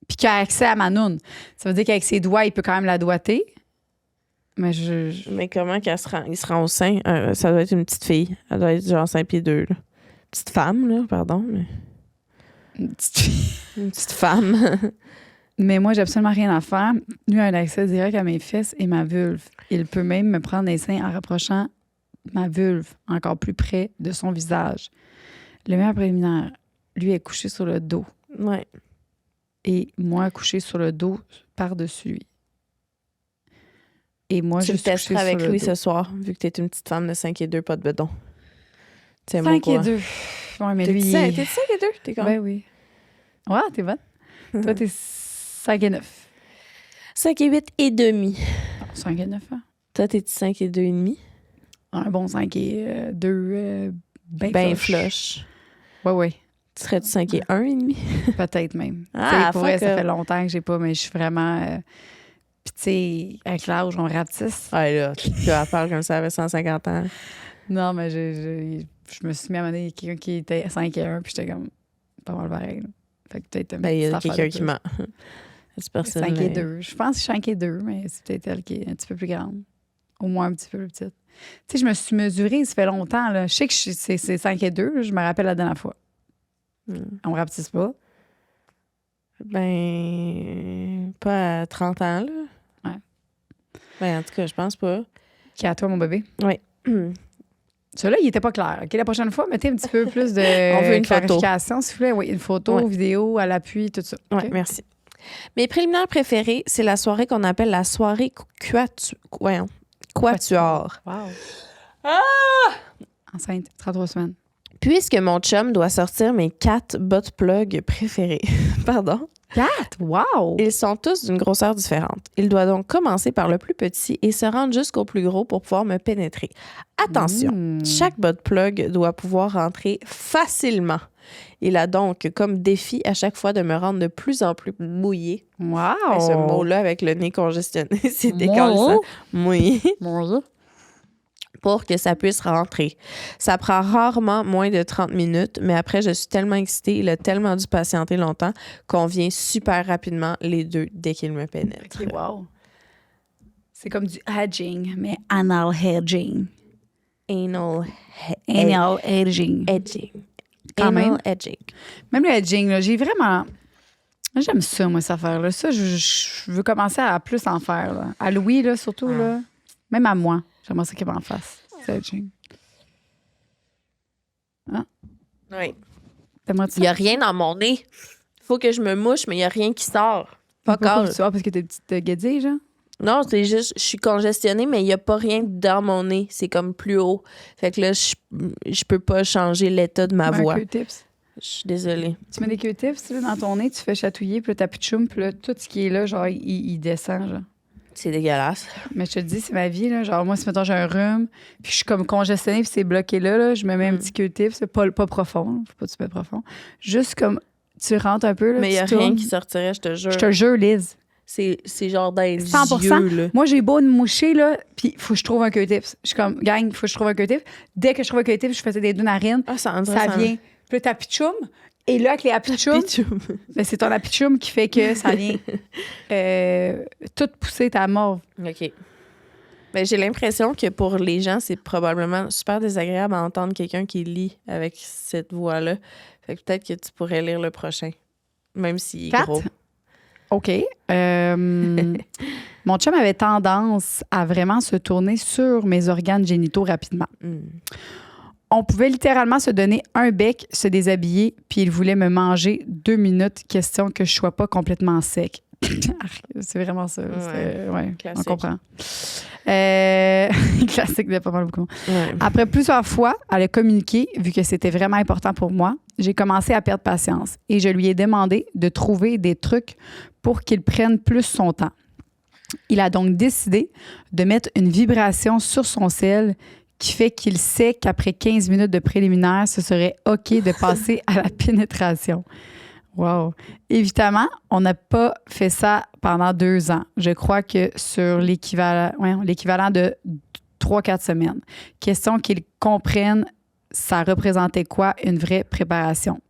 puis qu'il a accès à ma noune. Ça veut dire qu'avec ses doigts, il peut quand même la doigter. Mais Mais comment qu'elle se rend? Il se rend au sein? Ça doit être une petite fille. Elle doit être genre 5 pieds 2. Là. Petite femme, là, pardon. Mais... Une petite fille. Une petite femme. Mais moi, j'ai absolument rien à faire. Lui a un accès direct à mes fesses et ma vulve. Il peut même me prendre les seins en rapprochant ma vulve encore plus près de son visage. Le meilleur préliminaire, lui est couché sur le dos. Ouais. Et moi, couché sur le dos par-dessus lui. Et moi, Tu je le suis couchée testeras avec sur le lui dos. ce soir, vu que t'es une petite femme de 5 et 2, pas de bedon. 5 et 2. Ouais, mais lui, T'es 5 et 2? T'es con. Ben oui. Ouais, t'es bonne. Toi, t'es 5 et 9. 5 et 8 et demi. 5 et 9, hein? Toi, t'es 5 et 2 et demi? Un bon 5 et 2, Ben flush. Ouais, ouais. Tu serais-tu 5 et 1 et demi? Peut-être même. Ah, Tu sais, pour vrai, fuck ça up. fait longtemps que j'ai pas, mais je suis vraiment... Puis tu sais, avec l'âge, on rapetisse. Ouais, là, tu parles comme ça avait 150 ans. Non, mais je me suis mis à mener, il y a quelqu'un qui était 5 et 1, puis j'étais comme pas mal pareil. Là. Fait que peut-être... Ben, il y a quelqu'un qui ment. Cette personne 5 et 2. Je pense que 5 et 2, mais c'est peut-être elle qui est un petit peu plus grande. Au moins un petit peu plus petite. Tu sais, je me suis mesurée, ça fait longtemps. Là. Je sais que c'est 5 et 2, là, je me rappelle la dernière fois. On rapetisse pas. Ben, pas à 30 ans, là. Ouais. Ben, en tout cas, je pense pas. Qui est à toi, mon bébé? Oui. Celui-là, il était pas clair. OK, la prochaine fois, mettez un petit peu plus de On veut une clarification, s'il vous plaît. Oui, une photo, Ouais. vidéo, à l'appui, tout ça. Oui, OK? merci. Mes préliminaires préférés, c'est la soirée qu'on appelle la soirée quatuor. Wow. Enceinte, 33 semaines. Puisque mon chum doit sortir mes 4 butt plugs préférés. Pardon? 4? Wow! Ils sont tous d'une grosseur différente. Il doit donc commencer par le plus petit et se rendre jusqu'au plus gros pour pouvoir me pénétrer. Attention, chaque butt plug doit pouvoir rentrer facilement. Il a donc comme défi à chaque fois de me rendre de plus en plus mouillé. Wow! Et ce mot-là avec le nez congestionné, c'est décalissant. Mouillé. Pour que ça puisse rentrer. Ça prend rarement moins de 30 minutes, mais après, je suis tellement excitée, il a tellement dû patienter longtemps qu'on vient super rapidement les deux dès qu'il me pénètre. OK, wow. C'est comme du hedging, mais anal hedging. Anal hedging. edging. Quand Anal même. edging. Même le hedging, là, j'ai vraiment... J'aime ça, moi, cette affaire-là. Ça, je veux commencer à plus en faire. Là. À Louis, là, surtout, là. Même à moi. J'aimerais ça qu'il m'en fasse. C'est hedging. Ah. Oui. T'aimerais-tu Il n'y a rien dans mon nez. Il faut que je me mouche, mais il n'y a rien qui sort. Pas Pourquoi encore. tu vois, parce que t'es petite guédille, genre? Non, c'est juste, je suis congestionnée, mais il n'y a pas rien dans mon nez. C'est comme plus haut. Fait que là, je peux pas changer l'état de ma voix. Un Q-tips. Je suis désolée. Tu mets des Q-tips là, dans ton nez, tu fais chatouiller, puis là, t'as plus de choum, puis là, tout ce qui est là, genre, il descend, genre. C'est dégueulasse. Mais je te dis, c'est ma vie, là. Genre, moi, si mettons, j'ai un rhume, puis je suis comme congestionnée, puis c'est bloqué là, je me mets un petit Q-tip, c'est pas profond, faut pas que tu mettes profond. Juste comme, tu rentres un peu, là. Mais il n'y a tu rien tournes. qui sortirait, je te jure. Je te jure, Liz. C'est genre dans les 100%. yeux, là. Moi, j'ai beau me moucher, là, puis il faut que je trouve un Q-tip. Je suis comme, gang, il faut que je trouve un Q-tip. Dès que je trouve un Q-tip, je faisais des deux narines. Ah, ça Ça vient. Puis là, t'as pitchoum. Et là, avec les apitchoum, ben, c'est ton apitchoum qui fait que ça vient tout pousser ta morve. OK. Ben, j'ai l'impression que pour les gens, c'est probablement super désagréable à entendre quelqu'un qui lit avec cette voix-là. Fait que peut-être que tu pourrais lire le prochain. Même s'il est 4? gros. OK. Mon chum avait tendance à vraiment se tourner sur mes organes génitaux rapidement. On pouvait littéralement se donner un bec, se déshabiller, puis il voulait me manger 2 minutes, question que je sois pas complètement sec. C'est vraiment ça. Ouais, on comprend. Classique de pas mal beaucoup. Ouais. Après plusieurs fois, elle a communiqué, vu que c'était vraiment important pour moi, j'ai commencé à perdre patience et je lui ai demandé de trouver des trucs pour qu'il prenne plus son temps. Il a donc décidé de mettre une vibration sur son cell qui fait qu'il sait qu'après 15 minutes de préliminaire, ce serait OK de passer à la pénétration. Wow. Évidemment, on n'a pas fait ça pendant 2 ans. Je crois que sur l'équivalent de 3-4 semaines. Question qu'ils comprennent ça représentait quoi une vraie préparation.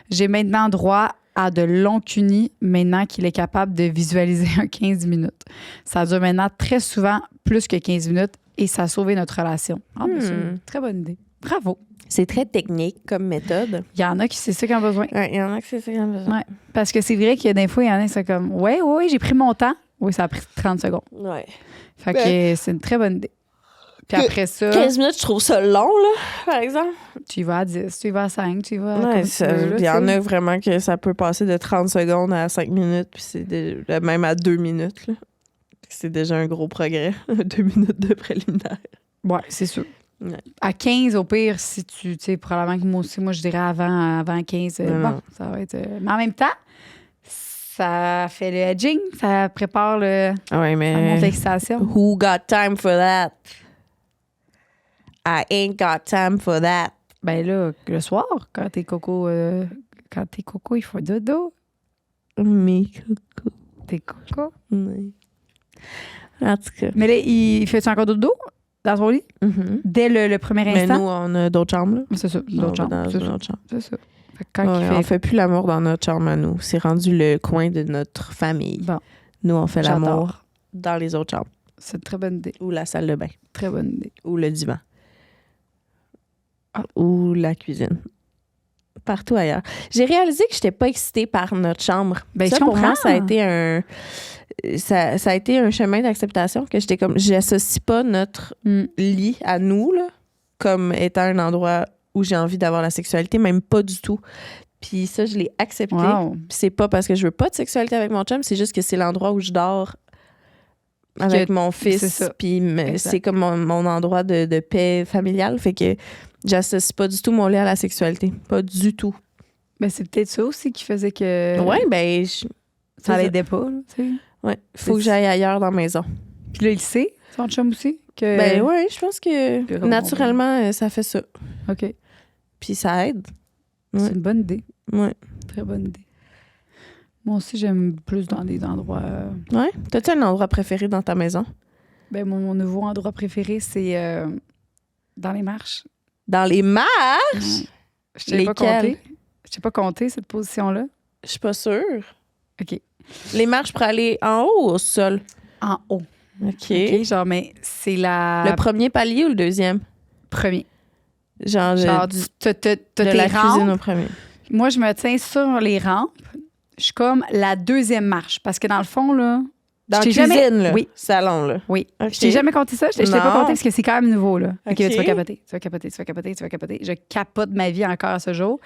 J'ai maintenant droit à de longs cunis maintenant qu'il est capable de visualiser un 15 minutes. Ça dure maintenant très souvent plus que 15 minutes et ça a sauvé notre relation. Ah, c'est une très bonne idée. Bravo. C'est très technique comme méthode. Il y en a qui c'est ça qu'ils ont besoin. Ouais, il y en a qui c'est ça qu'ils ont besoin. Ouais. Parce que c'est vrai qu'il y a des fois, il y en a qui sont comme ouais, j'ai pris mon temps. Oui, ça a pris 30 secondes. Ouais. Fait que c'est une très bonne idée. Puis après ça, 15 minutes, je trouve ça long, là, par exemple. tu y vas à 10, tu y vas à 5, tu y vas Ouais, comme tu veux, là, il y en tu sais. a vraiment que ça peut passer de 30 secondes à 5 minutes, puis c'est même à 2 minutes. Là. C'est déjà un gros progrès, 2 minutes de préliminaire. Ouais, c'est sûr. Ouais. À 15, au pire, si tu sais, probablement que moi aussi, je dirais avant 15. Non. Ça va être. Mais en même temps, ça fait le hedging, ça prépare Ouais, ça monte l'excitation. Who got time for that? I ain't got time for that. Ben là, le soir, quand t'es coco, il faut dodo. Mais T'es coco. oui. En tout cas. Mais là, il fait-tu encore dodo dans ton lit? Dès le premier Mais instant? nous, on a d'autres chambres. Là. C'est ça, On d'autres va chambres. dans C'est une ça. autre chambre. C'est ça. Fait que quand il On fait. fait plus l'amour dans notre chambre à nous. C'est rendu le coin de notre famille. Bon. Nous, on fait l'amour J'adore. dans les autres chambres. C'est une très bonne idée. Ou la salle de bain. Très bonne idée. Ou le divan. Ou la cuisine. Partout ailleurs. J'ai réalisé que je n'étais pas excitée par notre chambre. Ben, ça, je pour moi, comprends. ça a été ça a été un chemin d'acceptation que j'étais comme, j'associe pas notre lit à nous, là, comme étant un endroit où j'ai envie d'avoir la sexualité, même pas du tout. Puis ça, je l'ai accepté. Wow. Puis c'est pas parce que je veux pas de sexualité avec mon chum, c'est juste que c'est l'endroit où je dors avec mon c'est fils. ça. Puis Exact. c'est comme mon endroit de paix familiale. Fait que j'associe pas du tout mon lit à la sexualité. Pas du tout. Ben, c'est peut-être ça aussi qui faisait que. Ouais, ben, Ça l'aidait pas, là, tu sais. Ouais, faut que j'aille ailleurs dans la maison. Puis là, il sait, son chum aussi? Que... Ben ouais, je pense que naturellement, ça fait ça. OK. Puis ça aide. Ouais. C'est une bonne idée. Ouais. Très bonne idée. Moi aussi, j'aime plus dans des endroits... Ouais? T'as-tu un endroit préféré dans ta maison? Ben, mon nouveau endroit préféré, c'est dans les marches. Dans les marches? Ouais. Je t'ai pas compté. Je t'ai pas compté cette position-là. Je suis pas sûre. OK. Les marches pour aller en haut ou au sol? En haut. OK. OK, genre, mais c'est Le premier palier ou le deuxième? premier. Genre t'as de tes la rampes. cuisine au premier. Moi, je me tiens sur les rampes. Je suis comme la deuxième marche. Parce que dans le fond, là... Dans la je t'ai cuisine, jamais... là? Oui. Salon, là? Oui. Okay. Je t'ai jamais compté ça? Je t'ai pas Non. compté parce que c'est quand même nouveau, là. OK, OK. tu vas capoter. Tu vas capoter, tu vas capoter, tu vas capoter. Je capote ma vie encore à ce jour.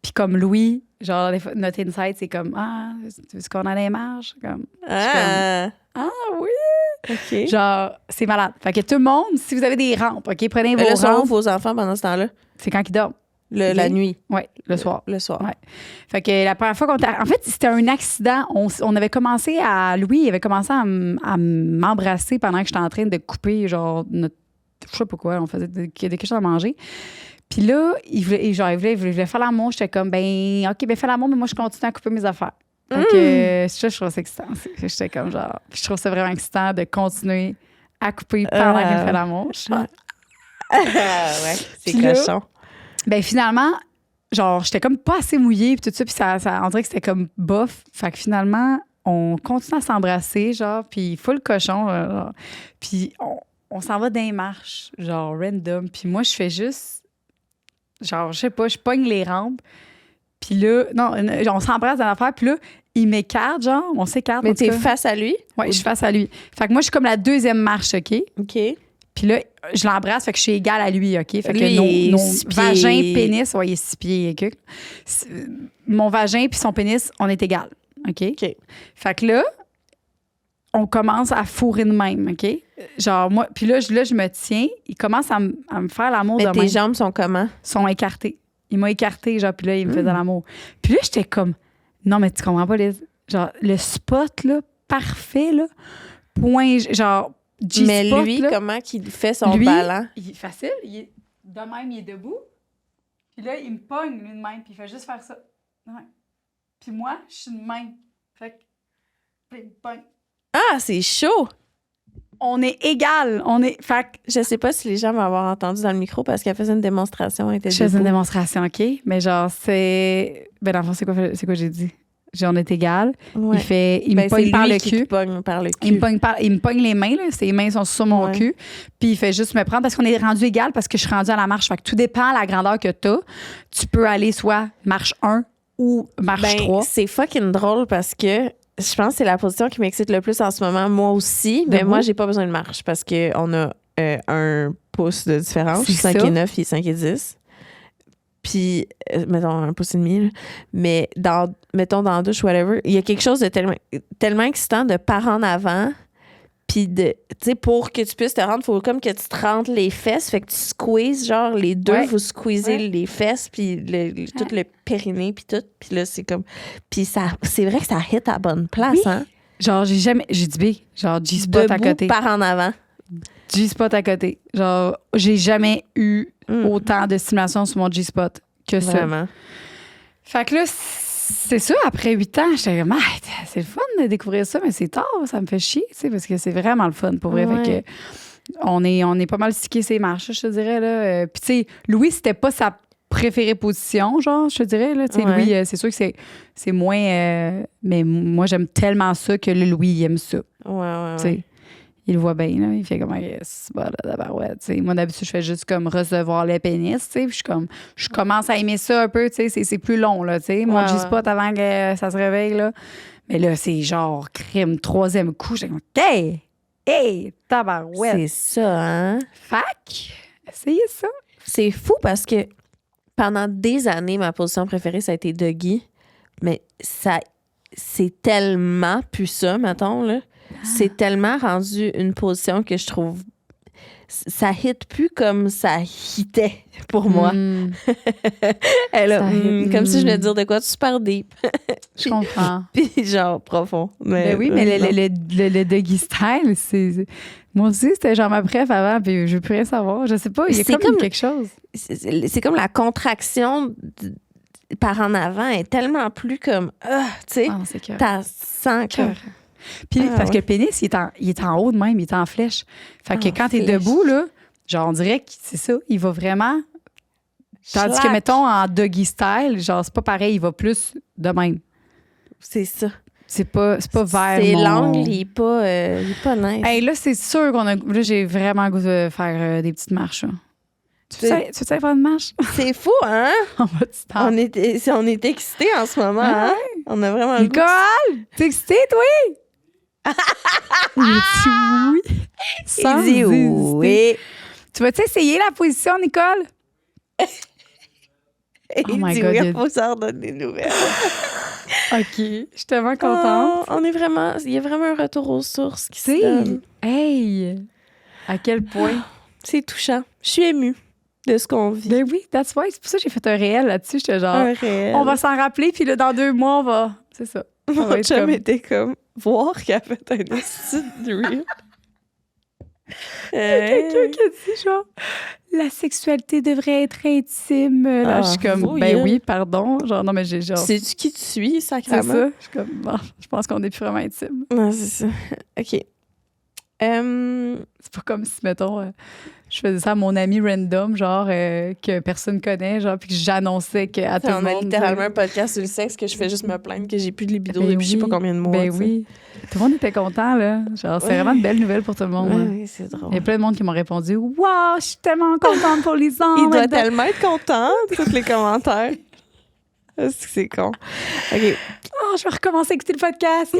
Puis comme Louis, genre, des fois, notre insight, c'est comme, ah, tu veux qu'on a des marches? Comme, Ah! ah oui! OK. Genre, c'est malade. Fait que tout le monde, si vous avez des rampes, OK, prenez vos Là, sont où rampes. vos enfants pendant ce temps-là? C'est quand ils dorment. La OK? nuit. Oui, le soir. Le soir. Ouais. Fait que la première fois qu'on t'a... En fait, c'était un accident. On avait commencé à... Louis, il avait commencé à m'embrasser pendant que j'étais en train de couper, genre, notre... Je sais pas quoi, on faisait quelque chose à manger. Puis là, il voulait faire l'amour. J'étais comme, ben, OK, ben, fais l'amour, mais moi, je continue à couper mes affaires. Fait que ça, je trouve ça excitant. J'étais comme, genre... Puis je trouve ça vraiment excitant de continuer à couper pendant qu'il fait l'amour. Ouais, c'est Puis là, cochon. Ben finalement, genre, j'étais comme pas assez mouillée, puis tout ça, puis ça, on dirait que c'était comme bof. Fait que finalement, on continue à s'embrasser, genre, puis full cochon, genre. Puis on s'en va dans les marches, genre, random. Puis moi, je fais juste, genre, je sais pas, je pogne les rampes. Puis là, non, on s'embrasse dans l'affaire, puis là, il m'écarte, genre, on s'écarte. Mais t'es face à lui? Oui, je suis face à lui. Fait que moi, je suis comme la deuxième marche, OK? OK. Puis là, je l'embrasse, fait que je suis égale à lui, OK? Fait que lui, nos 6 pieds. vagins, pénis, ouais, il est 6 pieds. OK? Mon vagin puis son pénis, on est égal, OK? Fait que là, on commence à fourrer de même, OK? Genre, moi, puis là, je me tiens, il commence à me faire l'amour de Mais même. tes jambes sont comment? Sont écartées. Il m'a écarté, genre, puis là, il me faisait l'amour. Puis là, j'étais comme, non, mais tu comprends pas, Liz? Genre, le spot, là, parfait, là, point, genre, G-spot, mais lui, là, comment qu'il fait son ballon? Il est facile. Il est de même, il est debout. Puis là, il me pogne, lui, de même. Puis il fait juste faire ça. Ouais. Puis moi, je suis de même. Fait que... Puis il me pogne. Ah, c'est chaud! On est égal. On est... Fait que... Je sais pas si les gens vont avoir entendu dans le micro parce qu'elle faisait une démonstration. Elle était Je faisais une debout. démonstration, OK? Mais genre, c'est... Ben, dans le fond, c'est quoi j'ai dit? On est égal. Ouais. Il me pogne par le cul. Pogne par le cul. Il me pogne les mains, là. Ses mains sont sur mon Ouais. cul. Puis il fait juste me prendre parce qu'on est rendu égal parce que je suis rendue à la marche. Fait que tout dépend de la grandeur que t'as. Tu peux aller soit marche 1 ou marche 3. C'est fucking drôle parce que je pense que c'est la position qui m'excite le plus en ce moment, moi aussi. Mais Debout? moi, j'ai pas besoin de marche parce qu'on a un pouce de différence. C'est 5 ça. et 9 et 5 et 10. Puis, mettons, un pouce et demi. Là. Mais, mettons, dans la douche, whatever, il y a quelque chose de tellement excitant de par en avant. Puis, tu sais, pour que tu puisses te rendre, il faut comme que tu te rentres les fesses. Fait que tu squeezes, genre, les deux, Ouais. vous squeezez Ouais. les fesses, puis tout le périnée, puis tout. Puis là, c'est comme... Puis c'est vrai que ça hit à la bonne place, Oui. hein? Genre, j'ai dit B, genre G-spot à Debout, côté. par en avant. G-spot à côté. Genre, j'ai jamais eu autant de stimulation sur mon G-spot que ça. Vraiment. Fait que là, c'est ça, après 8 ans, j'étais comme, ah, c'est le fun de découvrir ça, mais c'est tard, ça me fait chier, tu sais, parce que c'est vraiment le fun, pour vrai. Ouais. Fait que on est pas mal stické ces marches, je te dirais, là. Puis, tu sais, Louis, c'était pas sa préférée position, genre, je te dirais, là. Tu sais, Ouais. Louis, c'est sûr que c'est moins... mais moi, j'aime tellement ça que le Louis, il aime ça, Ouais. tu sais. Il le voit bien, là. Il fait comme, yes, bah, ouais, tu sais. Moi, d'habitude, je fais juste comme recevoir le pénis, tu sais. Puis je commence à aimer ça un peu, tu sais. C'est plus long, là, tu sais. Mon Ouais, G-spot avant que ça se réveille, là. Mais là, c'est genre crime, 3e coup. J'étais comme, hey, tabarouette. C'est ça, hein? Fac, essayez ça. C'est fou parce que pendant des années, ma position préférée, ça a été doggy. Mais c'est tellement plus ça, mettons, là. C'est tellement rendu une position que je trouve ça hit plus comme ça hitait pour moi. Elle a, comme si je venais de dire de quoi de super deep. Je comprends. Puis genre profond. Ben oui, mais le doggy style, c'est... Moi aussi, c'était genre ma préf avant, puis je veux plus rien savoir. Je sais pas, il y a comme quelque chose. C'est comme la contraction par en avant est tellement plus comme... tu sais, t'as sens que... Puis parce que le pénis, il est en haut de même, il est en flèche. Fait que quand t'es debout, là, genre on dirait que c'est ça, il va vraiment... Tandis que, mettons, en doggy style, genre c'est pas pareil, il va plus de même. C'est ça. C'est pas vers c'est l'angle, il est pas nice. Hey, là, c'est sûr qu'on a... Là, j'ai vraiment le goût de faire des petites marches. Là. Tu veux faire une marche? C'est fou, hein? On est excités en ce moment, hein? On a vraiment le goût. Nicole! T'es excitée, toi? Il dit oui. Il dit oui. Tu vas-tu essayer la position, Nicole? Il dit oui, il faut s'en donner des nouvelles. OK. Je suis tellement contente. Il y a vraiment un retour aux sources qui se donne. Hey! À quel point? C'est touchant. Je suis émue de ce qu'on vit. Ben oui, that's why. C'est pour ça que j'ai fait un réel là-dessus. J'étais genre, on va s'en rappeler, puis là, dans 2 mois, on va... C'est ça. Mon chum était comme, voir qu'elle a fait un style de reel. Quelqu'un qui a dit genre la sexualité devrait être intime. Là, je suis comme oui, pardon. Genre non mais j'ai genre. Sais-tu qui tu suis, sacrément? C'est ça. Je suis comme bon, je pense qu'on est plus vraiment intime. Non, c'est ça. OK. C'est pas comme si mettons je faisais ça à mon ami random genre que personne connaît genre puis que j'annonçais qu'à tout le monde. On a littéralement un podcast sur le sexe que je fais juste me plaindre que j'ai plus de libido depuis je sais pas combien de mois. Ben oui. Tout le monde était content, là. Genre, c'est vraiment une belle nouvelle pour tout le monde. Oui, c'est drôle. Il y a plein de monde qui m'ont répondu « Wow, je suis tellement contente pour les hommes! » Il doit tellement être content, tous les commentaires. Est-ce que c'est con? OK. Oh, je vais recommencer à écouter le podcast.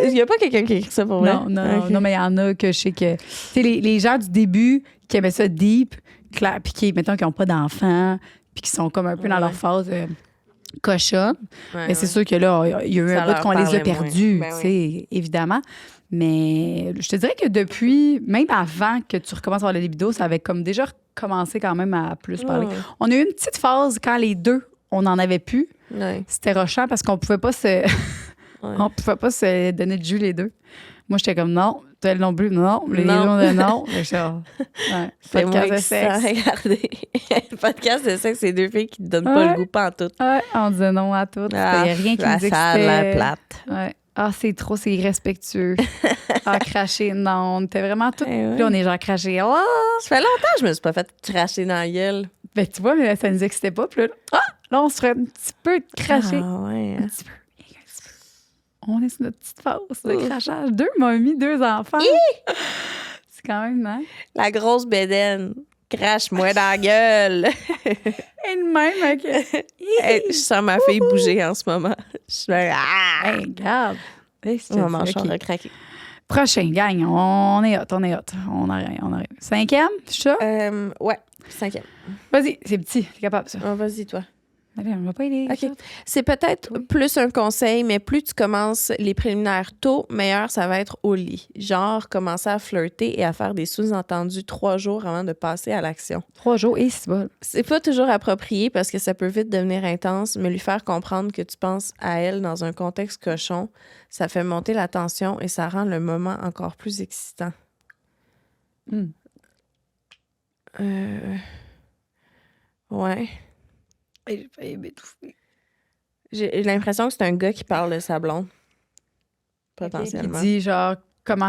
Il n'y a pas quelqu'un qui écrit ça pour vrai? Non, mais il y en a que je sais que... Tu sais, les gens du début qui aimaient ça deep, puis qui, mettons, qui n'ont pas d'enfants, puis qui sont comme un peu dans leur phase... cochonne. Mais c'est sûr que là, il y a eu un bout qu'on les a perdus, tu sais, évidemment. Mais je te dirais que depuis, même avant que tu recommences à avoir la libido, ça avait comme déjà recommencé quand même à plus parler. On a eu une petite phase quand les deux, on n'en avait plus. C'était rochant parce qu'on pouvait pas on pouvait pas se donner de jus les deux. Moi, j'étais comme non, elle non plus, non, les deux de non. Podcast de sexe. Regardez, le podcast de sexe, c'est 2 filles qui te donnent pas le goût pantoute. On disait non à tout. Il n'y a rien qui nous disait que c'était plate. C'est trop, c'est irrespectueux. Cracher, non. On était vraiment toutes. Puis on est genre craché. Ça fait longtemps que je me suis pas fait cracher dans la gueule. Ben, tu vois, mais ça nous excitait pas. Puis là, on se ferait un petit peu cracher. Un petit peu. On est sur notre petite phase de crachage. 2 mamies, 2 enfants. C'est quand même nice. La grosse bédaine. Crache-moi dans la gueule. Et de même, OK. Je sens ma fille bouger en ce moment. Je suis là, Hey, regarde. Mon mâchoire a craqué. Prochain, gang. On est hot. On arrive. 5e, c'est ça? Ouais, 5e. Vas-y, c'est petit. T'es capable, ça. Vas-y, toi. Allez, on va pas aider. OK. C'est peut-être plus un conseil, mais plus tu commences les préliminaires tôt, meilleur ça va être au lit. Genre, commencer à flirter et à faire des sous-entendus 3 jours avant de passer à l'action. 3 jours, et c'est bon. C'est pas toujours approprié parce que ça peut vite devenir intense, mais lui faire comprendre que tu penses à elle dans un contexte cochon, ça fait monter la tension et ça rend le moment encore plus excitant. Ouais. J'ai failli m'étouffer. J'ai l'impression que c'est un gars qui parle de sa blonde. Potentiellement. Qui dit, genre,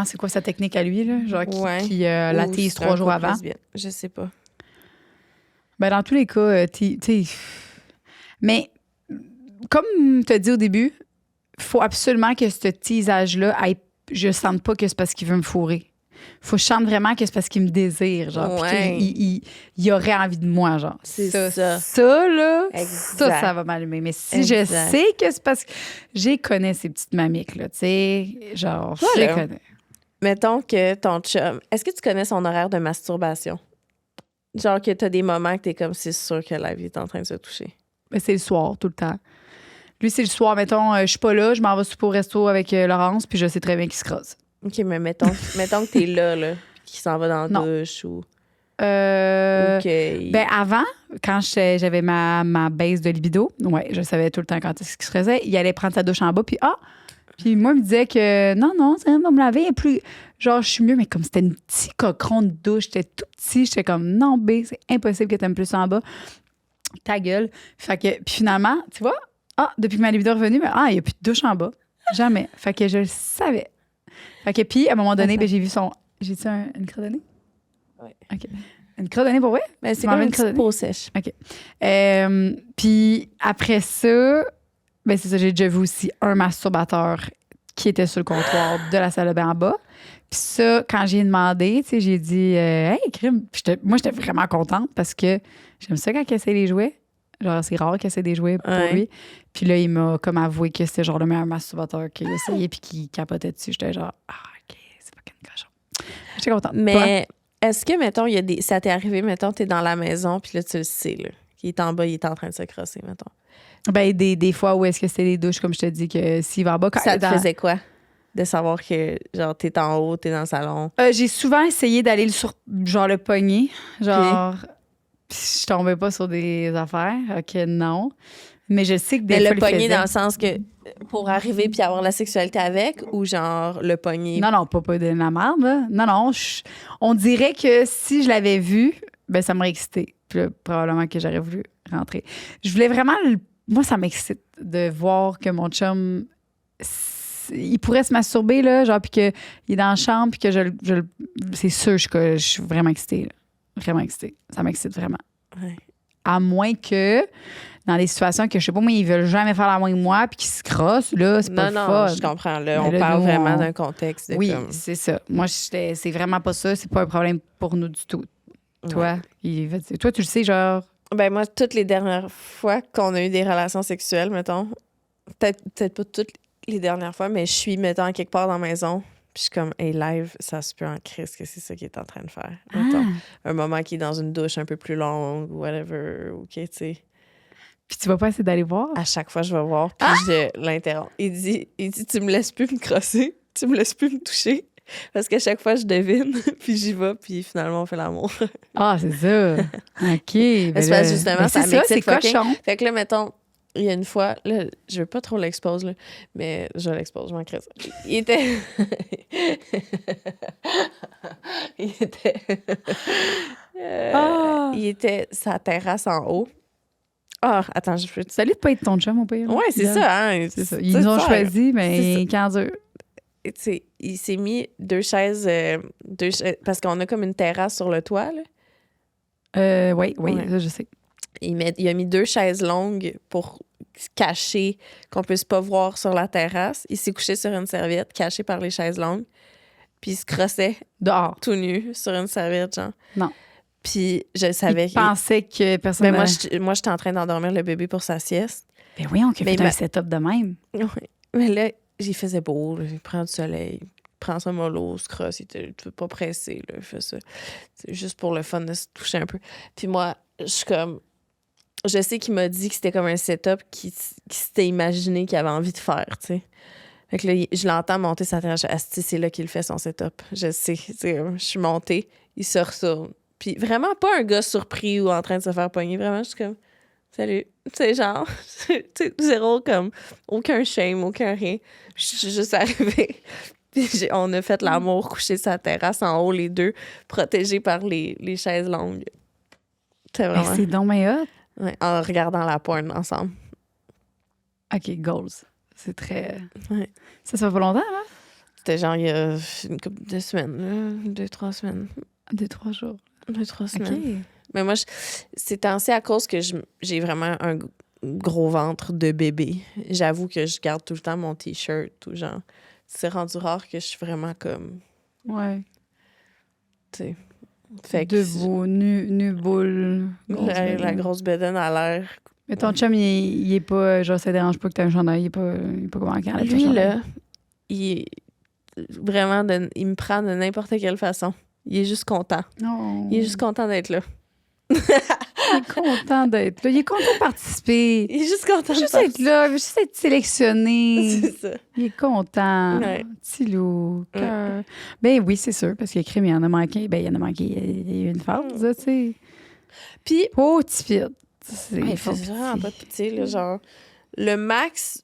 c'est quoi sa technique à lui, là? Genre, qui l'attise 3 jours avant. Je sais pas. Ben, dans tous les cas, tu sais. Mais, comme tu as dit au début, faut absolument que ce teasage-là, je sente pas que c'est parce qu'il veut me fourrer. Faut que je sente vraiment que c'est parce qu'il me désire, genre. Puis qu'il aurait envie de moi, genre. C'est ça. Ça, là, exact. ça va m'allumer. Mais si je sais que c'est parce que j'ai connais ces petites mamiques, là, tu sais, genre, je les connais. Mettons que ton chum... Est-ce que tu connais son horaire de masturbation? Genre que t'as des moments que t'es comme, c'est sûr que la vie est en train de se toucher. Ben, c'est le soir, tout le temps. Lui, c'est le soir. Mettons, je suis pas là, je m'en vais souper au resto avec Laurence, puis je sais très bien qu'il se crosse. OK, mais mettons que t'es là, qu'il s'en va dans la douche ou... OK. Ben avant, quand j'avais ma base de libido, ouais, je savais tout le temps quand est-ce qu'il se faisait. Il allait prendre sa douche en bas, puis moi, il me disait que non, ça va me laver. Et plus, genre, je suis mieux, mais comme c'était une petite cochon de douche, j'étais tout petit, j'étais comme non, B, c'est impossible que t'aimes plus ça en bas. Ta gueule. Fait que, puis finalement, tu vois, depuis que ma libido est revenue, il n'y a plus de douche en bas. Jamais. Fait que je le savais. Fait que, puis à un moment donné, ben, j'ai vu son. J'ai-tu une crotte de nez? Oui. OK. Une crotte de nez pour vrai? Ben, c'est comme une petite peau sèche. OK. Puis après ça, ben c'est ça, j'ai déjà vu aussi un masturbateur qui était sur le comptoir de la salle de bain en bas. Puis ça, quand j'ai demandé, tu sais, j'ai dit hey, crime. Puis moi, j'étais vraiment contente parce que j'aime ça quand il essaie les jouets. Genre, c'est rare qu'il essaie des jouets pour lui. Puis là, il m'a comme avoué que c'était genre le meilleur masturbateur qu'il essayait puis qu'il capotait dessus. J'étais genre, OK, c'est pas qu'une cochon. J'étais contente. Mais est-ce que, mettons, ça t'est arrivé, mettons, t'es dans la maison, puis là, tu le sais, là, qu'il est en bas, il est en train de se crosser, mettons. Ben, des fois où est-ce que c'était des douches, comme je te dis, que s'il va en bas... Ça te faisait quoi? De savoir que, genre, t'es en haut, t'es dans le salon? J'ai souvent essayé d'aller le pogner. Genre, je tombais pas sur des affaires. OK, non. Mais je sais que des fois, le pogner dans le sens que pour arriver puis avoir la sexualité avec, ou genre le pogner? Non, pas de la merde, là. Non, on dirait que si je l'avais vu, ben ça m'aurait excité. Puis là, probablement que j'aurais voulu rentrer. Je voulais vraiment... Moi, ça m'excite de voir que mon chum... Il pourrait se masturber, là, genre, puis qu'il est dans la chambre, puis que c'est sûr que je suis vraiment excitée, là. Vraiment excitée. Ça m'excite vraiment. Ouais. À moins que, dans des situations que, je sais pas, moi, ils veulent jamais faire la moins que moi, puis qu'ils se crossent, là, c'est pas le fun. Non, je comprends. Là, Mais on là, parle nous, vraiment d'un contexte. Oui, c'est ça. Moi, c'est vraiment pas ça. C'est pas un problème pour nous du tout. Toi, toi, tu le sais, genre... Ben moi, toutes les dernières fois qu'on a eu des relations sexuelles, mettons, peut-être pas toutes les dernières fois, mais je suis, mettons, quelque part dans la maison, puis je suis comme, hey, live, ça se peut en crise que c'est ça qu'il est en train de faire. Mettons, un moment qui est dans une douche un peu plus longue, ou whatever, OK, tu sais. Puis tu vas pas essayer d'aller voir? À chaque fois, je vais voir, puis je l'interromps. Il dit, tu me laisses plus me crosser, tu me laisses plus me toucher. Parce qu'à chaque fois, je devine, puis j'y vais, puis finalement, on fait l'amour. C'est ça. OK. Ben justement, ça c'est m'excite fucking. cochon. Fait que là, mettons, il y a une fois, là, je veux pas trop l'exposer, là, mais je l'expose, je m'en crée ça. Il était... il était sa terrasse en haut. Attends, je peux... Salut de pas être ton chum, au pire. Ouais, c'est ça, hein. C'est ça. Ils nous ont choisi, mais quand eux... Il s'est mis deux chaises, parce qu'on a comme une terrasse sur le toit, là. Oui, ça, je sais. Il a mis 2 chaises longues pour cacher qu'on puisse pas voir sur la terrasse. Il s'est couché sur une serviette, caché par les chaises longues. Puis il se crossait dehors, tout nu, sur une serviette, genre. Non. Puis je savais il pensait que personne... moi, j'étais en train d'endormir le bébé pour sa sieste. Ben voyons qu'il fait un setup de même. Oui. Mais là, il faisait beau, là, il prend du soleil, il prend son mollo, se crosse, il était pas pressé, là, il fait ça. C'est juste pour le fun de se toucher un peu. Puis moi, je suis comme... Je sais qu'il m'a dit que c'était comme un setup qu'il s'était imaginé qu'il avait envie de faire, tu sais. Fait que là, je l'entends monter sa terrasse. C'est là qu'il fait son setup. Je sais. Je suis montée, il se retourne. Puis vraiment pas un gars surpris ou en train de se faire pogner. Vraiment, je suis comme, salut. Tu sais, genre, zéro comme, aucun shame, aucun rien. Je suis juste arrivée. Puis on a fait l'amour, couché sa terrasse en haut, les deux, protégés par les chaises longues. C'est vraiment... c'est donc mais hot. Ouais, en regardant la porn ensemble. OK, goals. C'est très... Ouais. Ça fait pas longtemps, hein? C'était genre il y a une couple de semaines, là, 2-3 semaines. 2-3 jours. 2-3 semaines. OK. Mais moi, c'est ainsi à cause que j'ai vraiment un gros ventre de bébé. J'avoue que je garde tout le temps mon T-shirt ou genre... C'est rendu rare que je suis vraiment comme... Ouais. Tu sais... Fait que debout, nu boule. La grosse bedaine à l'air. Mais ton chum, il est pas... Genre, ça dérange pas que t'aies un chandail. Il est pas convaincant. Lui, là, il me prend de n'importe quelle façon. Il est juste content. Oh. Il est juste content d'être là. Il est content d'être là. Il est content de participer. Il est juste content Il veut juste être là. Il veut juste être sélectionné. C'est ça. Il est content. Ouais. Petit loup. Cœur. Ben oui, c'est sûr. Parce que crime, il en a manqué. Ben, il en a manqué. Il y a eu une phase, là, tu sais. Puis, Oh, petit fit. il fait vraiment pas de pitié, là, genre, le max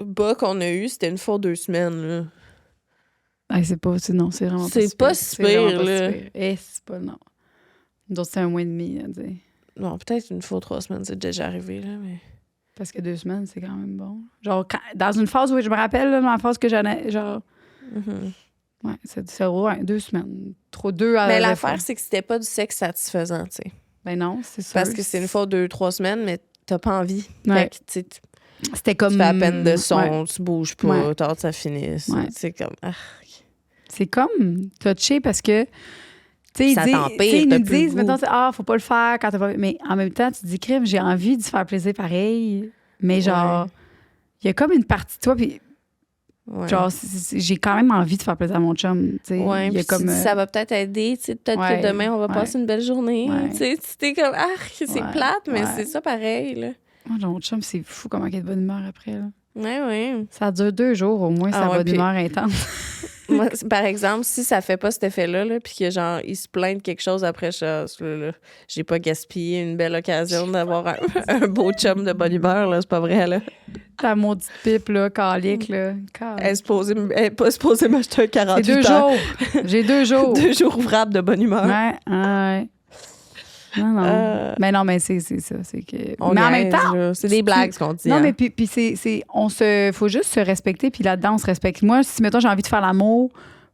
bas qu'on a eu, c'était une fois 2 semaines, là. C'est pas... Non, c'est vraiment C'est pas pas si si pire. C'est vraiment pire, pas là. si pire. C'est pas... Non. D'autres, c'est 1 mois et demi, là, tu sais. Non, peut-être une fois 3 semaines, c'est déjà arrivé, là, mais... Parce que 2 semaines, c'est quand même bon. Genre, dans une phase où je me rappelle, là, dans la phase que j'en genre... Ouais, c'est ouais, 2 semaines. Trop 2 à Mais la l'affaire, fois. c'est que c'était pas du sexe satisfaisant, tu sais. Ben non, c'est sûr. Parce que c'est une fois 2-3 semaines, mais t'as pas envie. Ouais. Fait que, tu sais, tu C'était comme... fais à peine de son, Ouais. tu bouges pas, Ouais. t'as hâte que ça finisse. Ouais. C'est comme... C'est comme touché parce que... Tu sais, Ça t'empire, ils t'as nous plus le disent, goût. mettons, faut pas le faire quand t'as pas... Mais en même temps, tu te dis, crime, j'ai envie de se faire plaisir pareil. Mais genre, il y a comme une partie de toi, puis Ouais. genre, j'ai quand même envie de faire plaisir à mon chum, tu sais. Ouais, Il y a puis comme... tu dis, ça va peut-être aider, tu sais, peut-être ouais, que demain, on va ouais. passer une belle journée. Ouais. Tu sais, t'es comme, c'est Ouais, plate, mais ouais. c'est ça pareil, là. Moi, mon chum, c'est fou comment il est de bonne humeur après, là. Ouais. Ça dure 2 jours, au moins, sa ouais, bonne puis- humeur intense. Moi, par exemple, si ça fait pas cet effet-là, là, puis que genre, il se plaint de quelque chose après, j'ai pas gaspillé une belle occasion d'avoir un beau chum de bonne humeur, là, c'est pas vrai, là. Ta maudite pipe, là, calique, là. Elle est pas supposée m'acheter un C'est 48 2 heures. jours. J'ai 2 jours. 2 jours ouvrables de bonne humeur. Ouais. Non. Mais non, mais c'est ça. C'est que... On Mais en même niaise, temps... là. C'est des blagues, ce qu'on dit. Non, hein. mais puis faut juste se respecter, puis là-dedans, on se respecte. Moi, si, mettons, j'ai envie de faire l'amour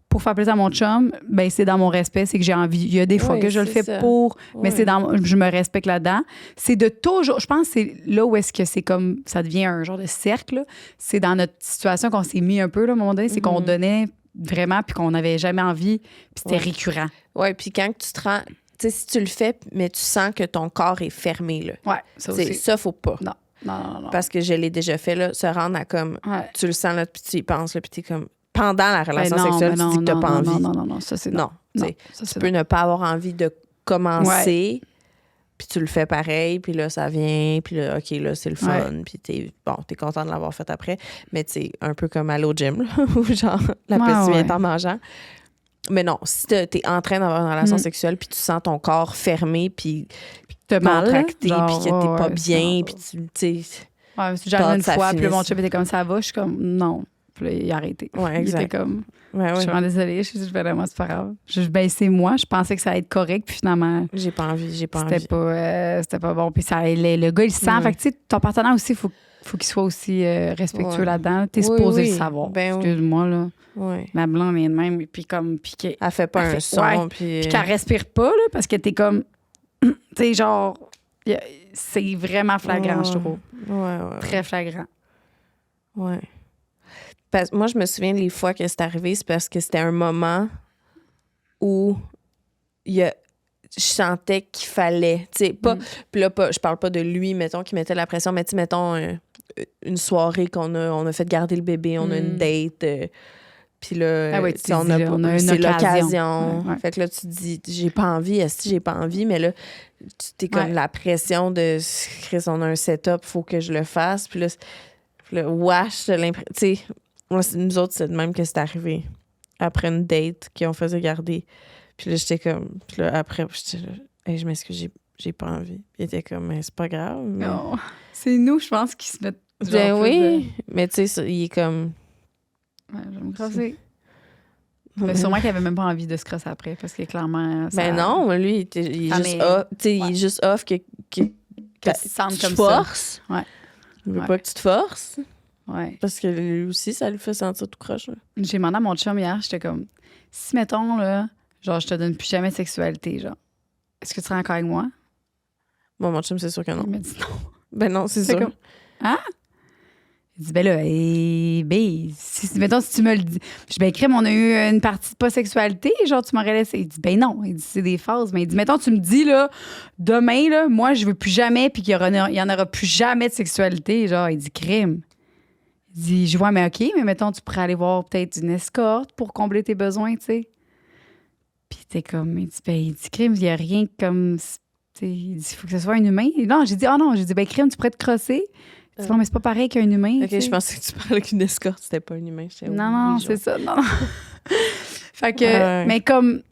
pour faire plaisir à mon chum, ben c'est dans mon respect, c'est que j'ai envie. Il y a des fois Oui, que je le c'est fais ça. pour, mais Oui. c'est je me respecte là-dedans. C'est de toujours, je pense que c'est là où est-ce que c'est comme, ça devient un genre de cercle, là. C'est dans notre situation qu'on s'est mis un peu, là, à un moment donné, c'est qu'on donnait vraiment, puis qu'on n'avait jamais envie, puis c'était récurrent. Ouais, puis quand tu te rends... Tu sais, si tu le fais, mais tu sens que ton corps est fermé, là. Ouais, ça C'est aussi. ça, faut pas. Non. Parce que je l'ai déjà fait, là, se rendre à comme... Ouais. Tu le sens, là, puis tu y penses, là, puis t'es comme... Pendant la relation Ben non, sexuelle, ben tu dis que t'as pas envie. Non, ça c'est Non, tu sais, ça, c'est tu peux ne pas avoir envie de commencer, puis tu le fais pareil, puis là, ça vient, puis là, OK, là, c'est le fun, puis t'es content de l'avoir fait après. Mais tu sais, un peu comme aller au gym, là, où genre, la peste vient en mangeant. Mais non, si t'es en train d'avoir une relation sexuelle, puis tu sens ton corps fermé, puis t'as mal, contracté, genre, puis que t'es pas ouais, bien, ça- puis tu sais... Ouais, j'arrive une ça fois, puis là, finisse. mon chum était comme ça va, je suis comme non. Puis là, il a arrêté. Ouais, Il exact. était comme, Ouais, je suis vraiment désolée, je suis vraiment, c'est pas grave. C'est moi, je pensais que ça allait être correct, puis finalement, J'ai pas envie. c'était pas bon. Puis le gars, il sent. Ouais. Fait que, tu sais, ton partenaire aussi, faut qu'il soit aussi respectueux Ouais. là-dedans. T'es Oui, supposé oui. le savoir. Ben oui. Excuse-moi, là. Ouais. Ma blonde est de même, puis comme, puis qu'elle Elle fait pas Elle un fait- son, ouais. puis... puis qu'elle respire pas, là, parce que t'es comme, tu sais, genre, c'est vraiment flagrant, je trouve. Ouais. Très flagrant. Ouais. Parce, moi, je me souviens les fois que c'est arrivé, c'est parce que c'était un moment où je sentais qu'il fallait, tu sais, pas, puis là, je parle pas de lui, mettons, qui mettait la pression, mais tu sais, mettons, une soirée qu'on a fait garder le bébé, on a une date, puis là, Ah oui, tu sais, on a une c'est occasion. l'occasion. Ouais. Fait que là, tu te dis, j'ai pas envie, j'ai pas envie, mais là, tu t'es comme Ouais. la pression de, Chris, on a un setup, faut que je le fasse, puis là, wesh, j'ai l'impression, tu sais, moi, nous autres, c'est de même que c'est arrivé. Après une date qu'on faisait garder. Puis là, j'étais comme... Puis là, après, j'étais là, hey, je m'excuse, j'ai pas envie. Puis il était comme, mais c'est pas grave. Mais... Non. C'est nous, je pense, qui se mettent. Ben genre, oui, mais tu sais, il est comme... Ouais, je vais me crosser. Mais sûrement qu'il avait même pas envie de se crosser après, parce que clairement. Ça... Ben non, lui, il est Ah, juste mais- off. Tu sais, il Ouais. est juste off que Que tu te sentes tu comme te forces. ça. Ouais. Il veut Ouais. pas que tu te forces. Ouais. Parce que lui aussi, ça lui fait sentir tout croche. Là. J'ai demandé à mon chum hier, j'étais comme, si mettons, là, genre, je te donne plus jamais de sexualité, genre, est-ce que tu serais encore avec moi? Bon, mon chum, c'est sûr que non. Il m'a dit non. Ben non, c'est C'est sûr. comme, hein? Il dit, ben là, mettons, si tu me le dis. Je dis, ben, crème, on a eu une partie de pas sexualité, genre, tu m'aurais laissé. Il dit, ben non. Il dit, c'est des phases. Mais il dit, mettons, tu me dis, là, demain, là, moi, je veux plus jamais, puis il y en aura plus jamais de sexualité. Genre, il dit, crime. Il dit, je vois, mais OK, mais mettons, tu pourrais aller voir peut-être une escorte pour combler tes besoins, tu sais. Puis t'es comme, il dit, crime, il n'y a rien comme. Tu il dit, il faut que ce soit un humain. Et non, j'ai dit, ben, crime, tu pourrais te crosser. Tu vois, mais c'est pas pareil qu'un humain. Ok, je pensais que tu parlais qu'une escorte, c'était pas un humain. Non, c'est ça, non. Fait que, mais comme.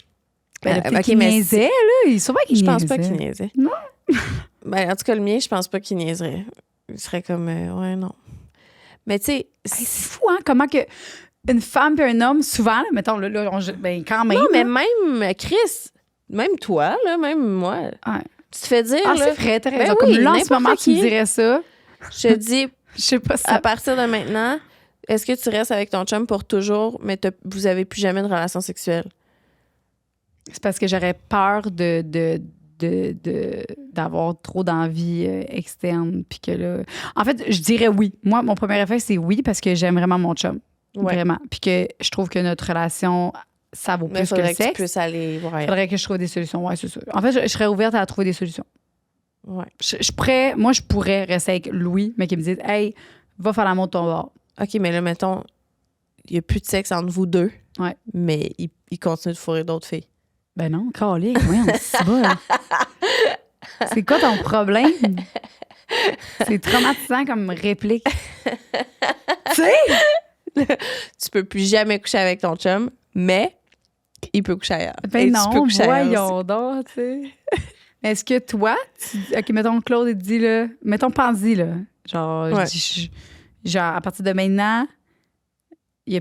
Ben, il niaisait, là. Il sûrement qu'il niaisait. Je pense pas qu'il niaisait. Non. Ben, en tout cas, le mien, je pense pas qu'il niaiserait. Il serait comme, ouais, non. Mais tu sais. C'est fou, hein, comment que. Une femme et un homme, souvent, là, mettons, là, ben, quand même. Non, mais là. même Chris, même toi, là, même moi, ouais. tu te fais dire. Ah, là, c'est vrai, t'as raison. Ben Comme oui, là, en ce moment, tu me qui. dirais ça. Je te dis, Je sais pas ça. à partir de maintenant, est-ce que tu restes avec ton chum pour toujours, mais vous avez plus jamais de relation sexuelle? C'est parce que j'aurais peur d'avoir trop d'envie externe. Puis que là. En fait, je dirais oui. Moi, mon premier réflexe, c'est oui, parce que j'aime vraiment mon chum. Ouais. Vraiment. Puis que je trouve que notre relation, ça vaut Mais plus que le faudrait que tu sexe. puisses aller voir Il ailleurs. faudrait que je trouve des solutions. Ouais, c'est ça. En fait, je serais ouverte à trouver des solutions. Ouais. Je pourrais rester avec Louis, mais qui me dise, hey, va faire l'amour de ton bord. OK, mais là, mettons, il n'y a plus de sexe entre vous deux, Ouais. mais il continue de fourrer d'autres filles. Ben non, calique, oui, on se bat. C'est quoi ton problème? C'est traumatisant comme réplique. Tu sais? Tu peux plus jamais coucher avec ton chum, mais il peut coucher ailleurs. Et Ben tu non, peux coucher ailleurs voyons donc, tu sais. Est-ce que toi, OK, mettons Claude, il te dit, là, mettons Pansy, là, genre, Ouais. je dis, genre, à partir de maintenant, il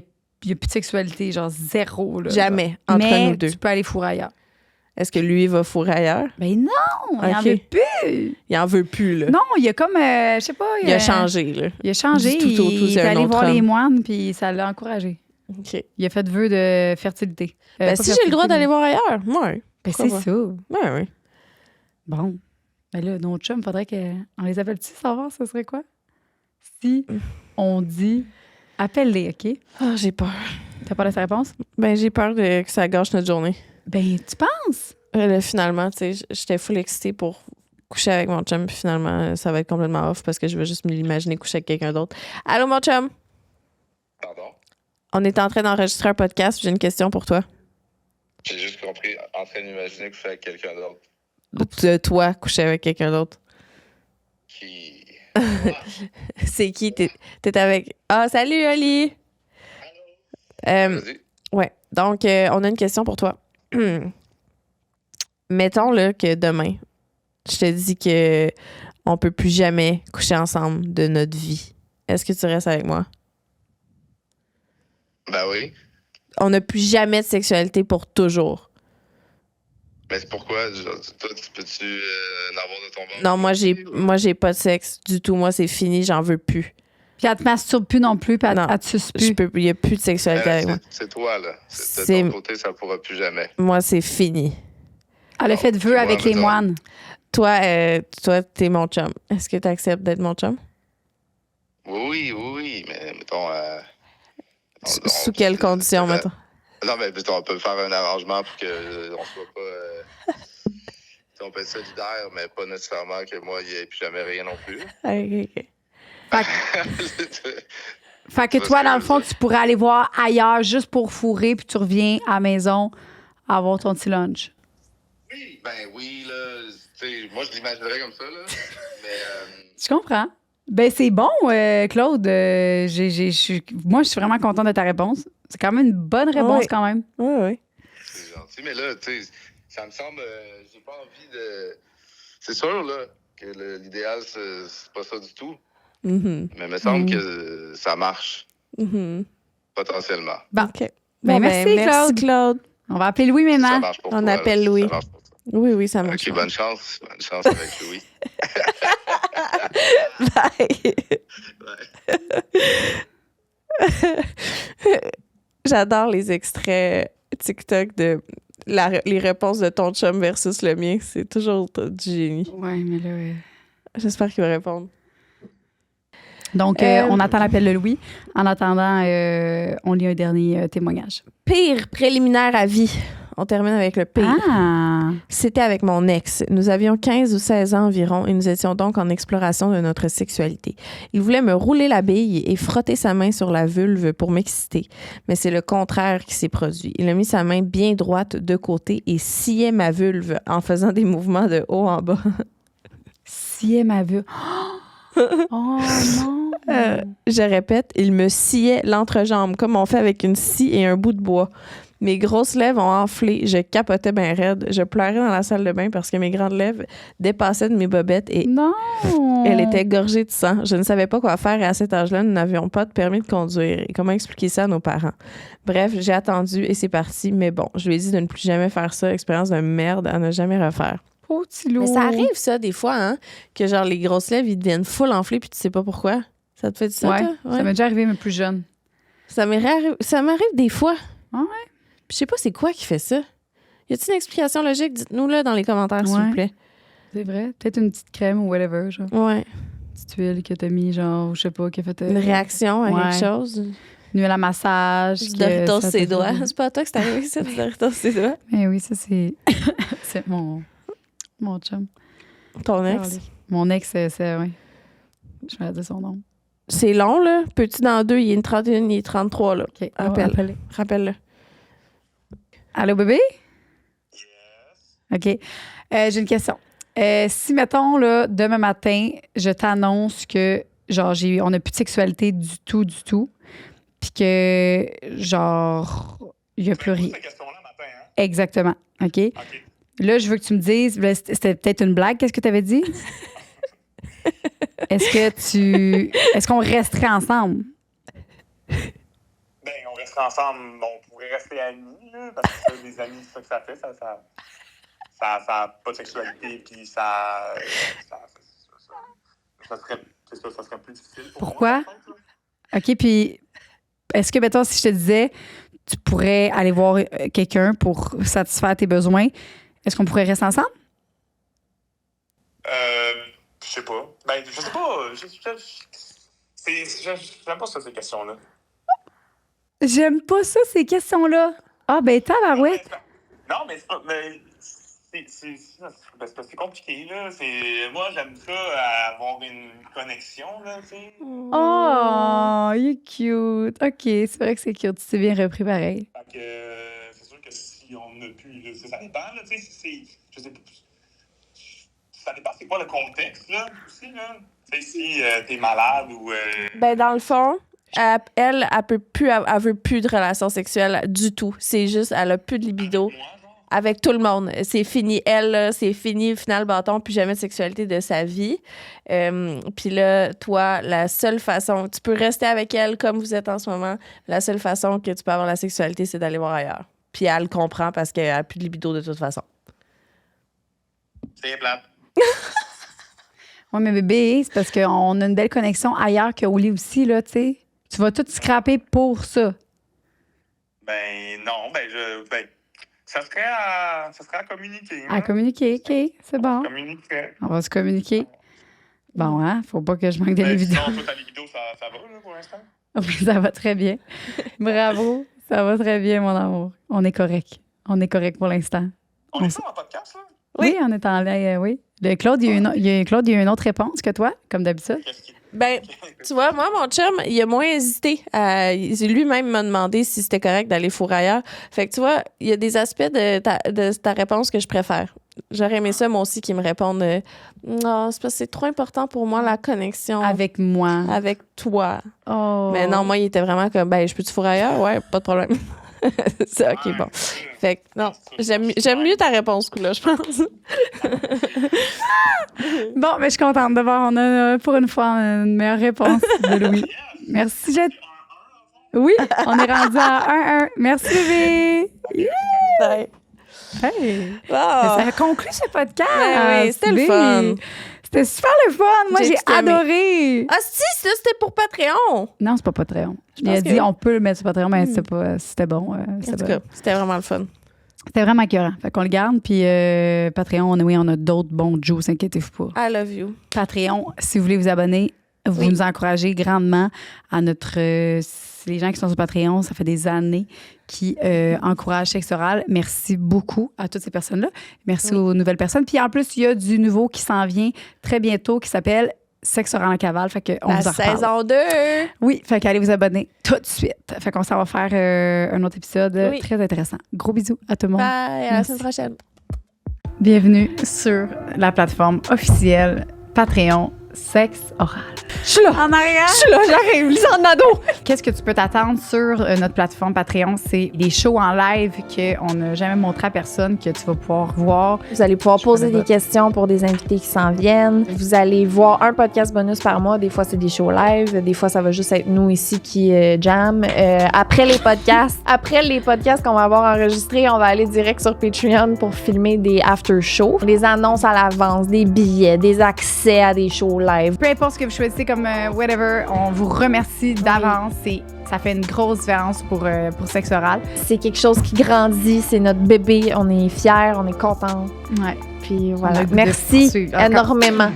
n'y a plus de sexualité, genre zéro, là. aussi. Jamais, entre Mais nous deux. tu peux aller fourrer ailleurs. Est-ce que lui va fourrer ailleurs? Ben non, il en OK. veut plus. Il en veut plus, là. Non, il a comme, je sais pas. Il a changé, là. Il a changé, Du tout au tout, il c'est est un allé autre voir les homme. moines, puis ça l'a encouragé. OK. Il a fait vœu de fertilité. Ben, Pas si j'ai le droit fertilité, d'aller mais- voir ailleurs, ouais. Ben, pourquoi c'est pas? ça. Ouais, ouais. Bon. Ben là, nos chums, faudrait qu'on les appelle-tu, savoir ce serait quoi? Si on dit, appelle-les, OK? Ah, j'ai peur. T'as pas la réponse? Ben, j'ai peur que ça gâche notre journée. Ben, tu penses? Là, finalement, tu sais, j'étais full excitée pour coucher avec mon chum, puis finalement, ça va être complètement off parce que je veux juste me l'imaginer coucher avec quelqu'un d'autre. Allô, mon chum? Pardon? On est en train d'enregistrer un podcast, j'ai une question pour toi. J'ai juste compris en train d'imaginer que je suis avec quelqu'un d'autre De toi, coucher avec quelqu'un d'autre. qui. C'est qui? T'es avec... Ah, salut, Oli! Vas-y. Ouais. Donc, on a une question pour toi. Mettons là, que demain, je te dis que on peut plus jamais coucher ensemble de notre vie. Est-ce que tu restes avec moi? Ben oui. On n'a plus jamais de sexualité pour toujours. Mais c'est pourquoi? Genre, toi, tu peux-tu en avoir de ton bord? Non, moi j'ai pas de sexe du tout. Moi, c'est fini, j'en veux plus. Puis elle te masturbe plus non plus, puis Non. elle te suce plus. Il n'y a plus de sexualité avec moi. C'est toi, là. De C'est- ton côté, ça pourra plus jamais. Moi, c'est fini. Elle a fait de vœu Ouais, avec les mettons. moines. Toi, t'es mon chum. Est-ce que tu acceptes d'être mon chum? Oui, mais mettons. Sous quelles conditions, mettons? Non, mais mettons, on peut faire un arrangement pour que on soit pas. On peut être solidaire, mais pas nécessairement que moi, il n'y ait plus jamais rien non plus. OK. Fait que Parce toi, que dans le je- fond, tu pourrais aller voir ailleurs juste pour fourrer, puis tu reviens à la maison avoir ton petit lunch. Oui, ben oui, là. Tu sais, moi, je l'imaginerais comme ça, là. Mais. Je comprends. Ben, c'est bon, Claude. Moi, je suis vraiment contente de ta réponse. C'est quand même une bonne réponse, Oui. quand même. Oui. C'est gentil, mais là, tu sais, ça me semble. J'ai pas envie de. C'est sûr, là, que l'idéal, c'est pas ça du tout. Mhm. Mais il me semble que ça marche, Mhm. potentiellement. Bon. OK. Ben, merci, merci, Claude. On va appeler Louis Si ça maintenant. marche pour On toi, appelle là, Louis. Ça marche pour toi. Oui, ça marche. OK, bonne chance. Bonne chance avec Louis. Bye. J'adore les extraits TikTok de les réponses de ton chum versus le mien. C'est toujours du génie. Ouais, mais là. J'espère qu'il va répondre. Donc, on attend l'appel de Louis. En attendant, on lit un dernier témoignage. Pire préliminaire à vie. On termine avec le pire. Ah! C'était avec mon ex. Nous avions 15 ou 16 ans environ et nous étions donc en exploration de notre sexualité. Il voulait me rouler la bille et frotter sa main sur la vulve pour m'exciter. Mais c'est le contraire qui s'est produit. Il a mis sa main bien droite de côté et sciait ma vulve en faisant des mouvements de haut en bas. Sciait ma vulve. Oh non! Je répète, il me sciait l'entrejambe comme on fait avec une scie et un bout de bois. Mes grosses lèvres ont enflé, je capotais bien raide. Je pleurais dans la salle de bain parce que mes grandes lèvres dépassaient de mes bobettes et Non! elle était gorgée de sang. Je ne savais pas quoi faire et à cet âge-là, nous n'avions pas de permis de conduire. Et comment expliquer ça à nos parents? Bref, j'ai attendu et c'est parti. Mais bon, je lui ai dit de ne plus jamais faire ça. Expérience de merde à ne jamais refaire. Oh, petit loup. Mais ça arrive, ça, des fois, hein, que genre les grosses lèvres, ils deviennent full enflés puis tu sais pas pourquoi. Ça te fait ça, Ouais, toi? ça m'est déjà arrivé, mais plus jeune. Ça m'arrive des fois. Ah ouais? Puis je sais pas c'est quoi qui fait ça. Y a-t-il une explication logique? Dites-nous-le dans les commentaires, s'il vous plaît. C'est vrai. Peut-être une petite crème ou whatever, genre. Ouais. Une petite huile que t'as mis, genre, je sais pas, qui a fait... Une réaction à Ouais. quelque chose. Une huile à massage. Du que Doritos ça ses te- doigts. C'est pas à toi que c'est arrivé, ça, du Doritos ses doigts? Mais oui, ça, c'est... c'est mon chum. Ton ex. Mon ex, c'est ouais. Je vais dire son nom. C'est long, là. Petit dans deux, il est une 31, il est 33, là. OK. Rappelle-le. Allô, bébé? OK. J'ai une question. Si, mettons, là, demain matin, je t'annonce que, genre, on n'a plus de sexualité du tout, puis que, genre, il n'y a plus rien. Cette question-là matin, hein? Exactement. OK? OK. Là, je veux que tu me dises, là, c'était peut-être une blague, qu'est-ce que tu avais dit? Est-ce qu'on resterait ensemble? Ben, on resterait ensemble. On pourrait rester amis, là, parce que des amis, c'est ça que ça fait. Ça a pas de sexualité, puis ça serait plus difficile pour Pourquoi? moi. en fait, là. OK, puis est-ce que, mettons, si je te disais, tu pourrais aller voir quelqu'un pour satisfaire tes besoins, est-ce qu'on pourrait rester ensemble? Je sais pas. Ben, je sais pas. J'aime pas ça, ces questions-là. J'aime pas ça, ces questions-là. Ah, ben, tabarouette. Non, mais c'est pas. Mais c'est compliqué, là. Moi, j'aime ça, avoir une connexion, là, tu sais. Oh, you're cute. OK, c'est vrai que c'est cute. Tu t'es bien repris pareil. Fait que c'est sûr que si on n'a plus, là, ça dépend, là, tu sais, je sais pas. Ça dépend c'est quoi le contexte, là, aussi, là. Tu sais, si t'es malade ou... Ben, dans le fond, elle veut plus de relations sexuelles du tout. C'est juste, elle a plus de libido. moi, genre, Avec tout le monde. C'est fini. Elle, là, c'est fini, final bâton, plus jamais de sexualité de sa vie. Puis là, toi, la seule façon, tu peux rester avec elle comme vous êtes en ce moment. La seule façon que tu peux avoir la sexualité, c'est d'aller voir ailleurs. Puis elle le comprend parce qu'elle a plus de libido de toute façon. c'est plate. Oui, mais bébé, c'est parce qu'on a une belle connexion ailleurs qu'au lit aussi, là, tu sais. Tu vas tout scraper pour ça. Ben, non, ça serait à communiquer. À communiquer, OK, c'est bon. Communiquer. On va se communiquer. Bon, hein, faut pas que je manque de Ben, libido. sinon, toi, ta libido, ça va, là, pour l'instant? Oui, ça va très bien. Bravo, ça va très bien, mon amour. On est correct. On est correct pour l'instant. On est ça en podcast, là? Oui, on est en lien, oui. Claude, il y a une autre réponse que toi, comme d'habitude. Qu'est-ce qui... Ben, tu vois, moi, mon chum, il a moins hésité. Lui-même m'a demandé si c'était correct d'aller fourrer ailleurs. Fait que tu vois, il y a des aspects de ta réponse que je préfère. J'aurais aimé ça, moi aussi, qu'il me réponde non, c'est parce que c'est trop important pour moi, la connexion Avec moi. avec toi. Oh. Mais non, moi, il était vraiment comme, ben, je peux te fourrer ailleurs? Ouais, pas de problème. C'est OK, bon. Fait que, non, j'aime mieux ta réponse, coup-là, je pense. Bon, mais je suis contente de voir. On a, pour une fois, une meilleure réponse de Louis. Merci, Jet. Oui, on est rendu à 1-1. Merci, bébé. Ouais. Hey. Ah. Ça conclut ce podcast. Ouais, oui, c'était le fun. C'était super le fun. Moi, j'ai aimé. adoré. Ah, si, ça, c'était pour Patreon. Non, c'est pas Patreon. Je lui ai pense dit, que- on peut le mettre sur Patreon, mais c'était bon. En C'était tout bon. cas, c'était vraiment le fun. C'était vraiment écœurant. Fait qu'on le garde. Puis Patreon, on a d'autres bons juice, inquiétez-vous pas. I love you. Patreon, si vous voulez vous abonner, Vous Oui. nous encouragez grandement à notre... les gens qui sont sur Patreon, ça fait des années qui encouragent Sexe Oral. Merci beaucoup à toutes ces personnes-là. Merci aux nouvelles personnes. Puis en plus, il y a du nouveau qui s'en vient très bientôt qui s'appelle Sexe Oral en cavale. Fait qu'on La vous en reparle. saison 2. Oui, fait qu'allez vous abonner tout de suite. Fait qu'on s'en va faire un autre épisode Oui. très intéressant. Gros bisous à tout le monde. Bye, à la Merci. semaine prochaine. Bienvenue sur la plateforme officielle Patreon Sexe Oral. Je suis là. En arrière! Je suis là, j'arrive. Lisande Nadeau. Qu'est-ce que tu peux t'attendre sur notre plateforme Patreon? C'est des shows en live qu'on n'a jamais montré à personne, que tu vas pouvoir voir. Vous allez pouvoir Je poser connais des pas. questions pour des invités qui s'en viennent. Vous allez voir un podcast bonus par mois. Des fois, c'est des shows live. Des fois, ça va juste être nous ici qui jam. Après les podcasts qu'on va avoir enregistrés, on va aller direct sur Patreon pour filmer des after shows. Des annonces à l'avance, des billets, des accès à des shows live. Peu importe ce que vous choisissez comme whatever, on vous remercie d'avance. Ça fait une grosse différence pour Sexe Oral. C'est quelque chose qui grandit. C'est notre bébé. On est fiers, on est contents. Ouais. Puis On a voilà. le goût de Merci poursuivre. Encore. énormément.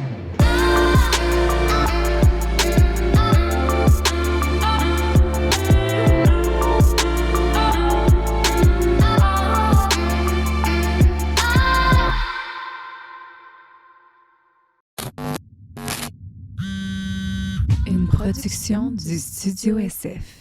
Une production du Studio SF.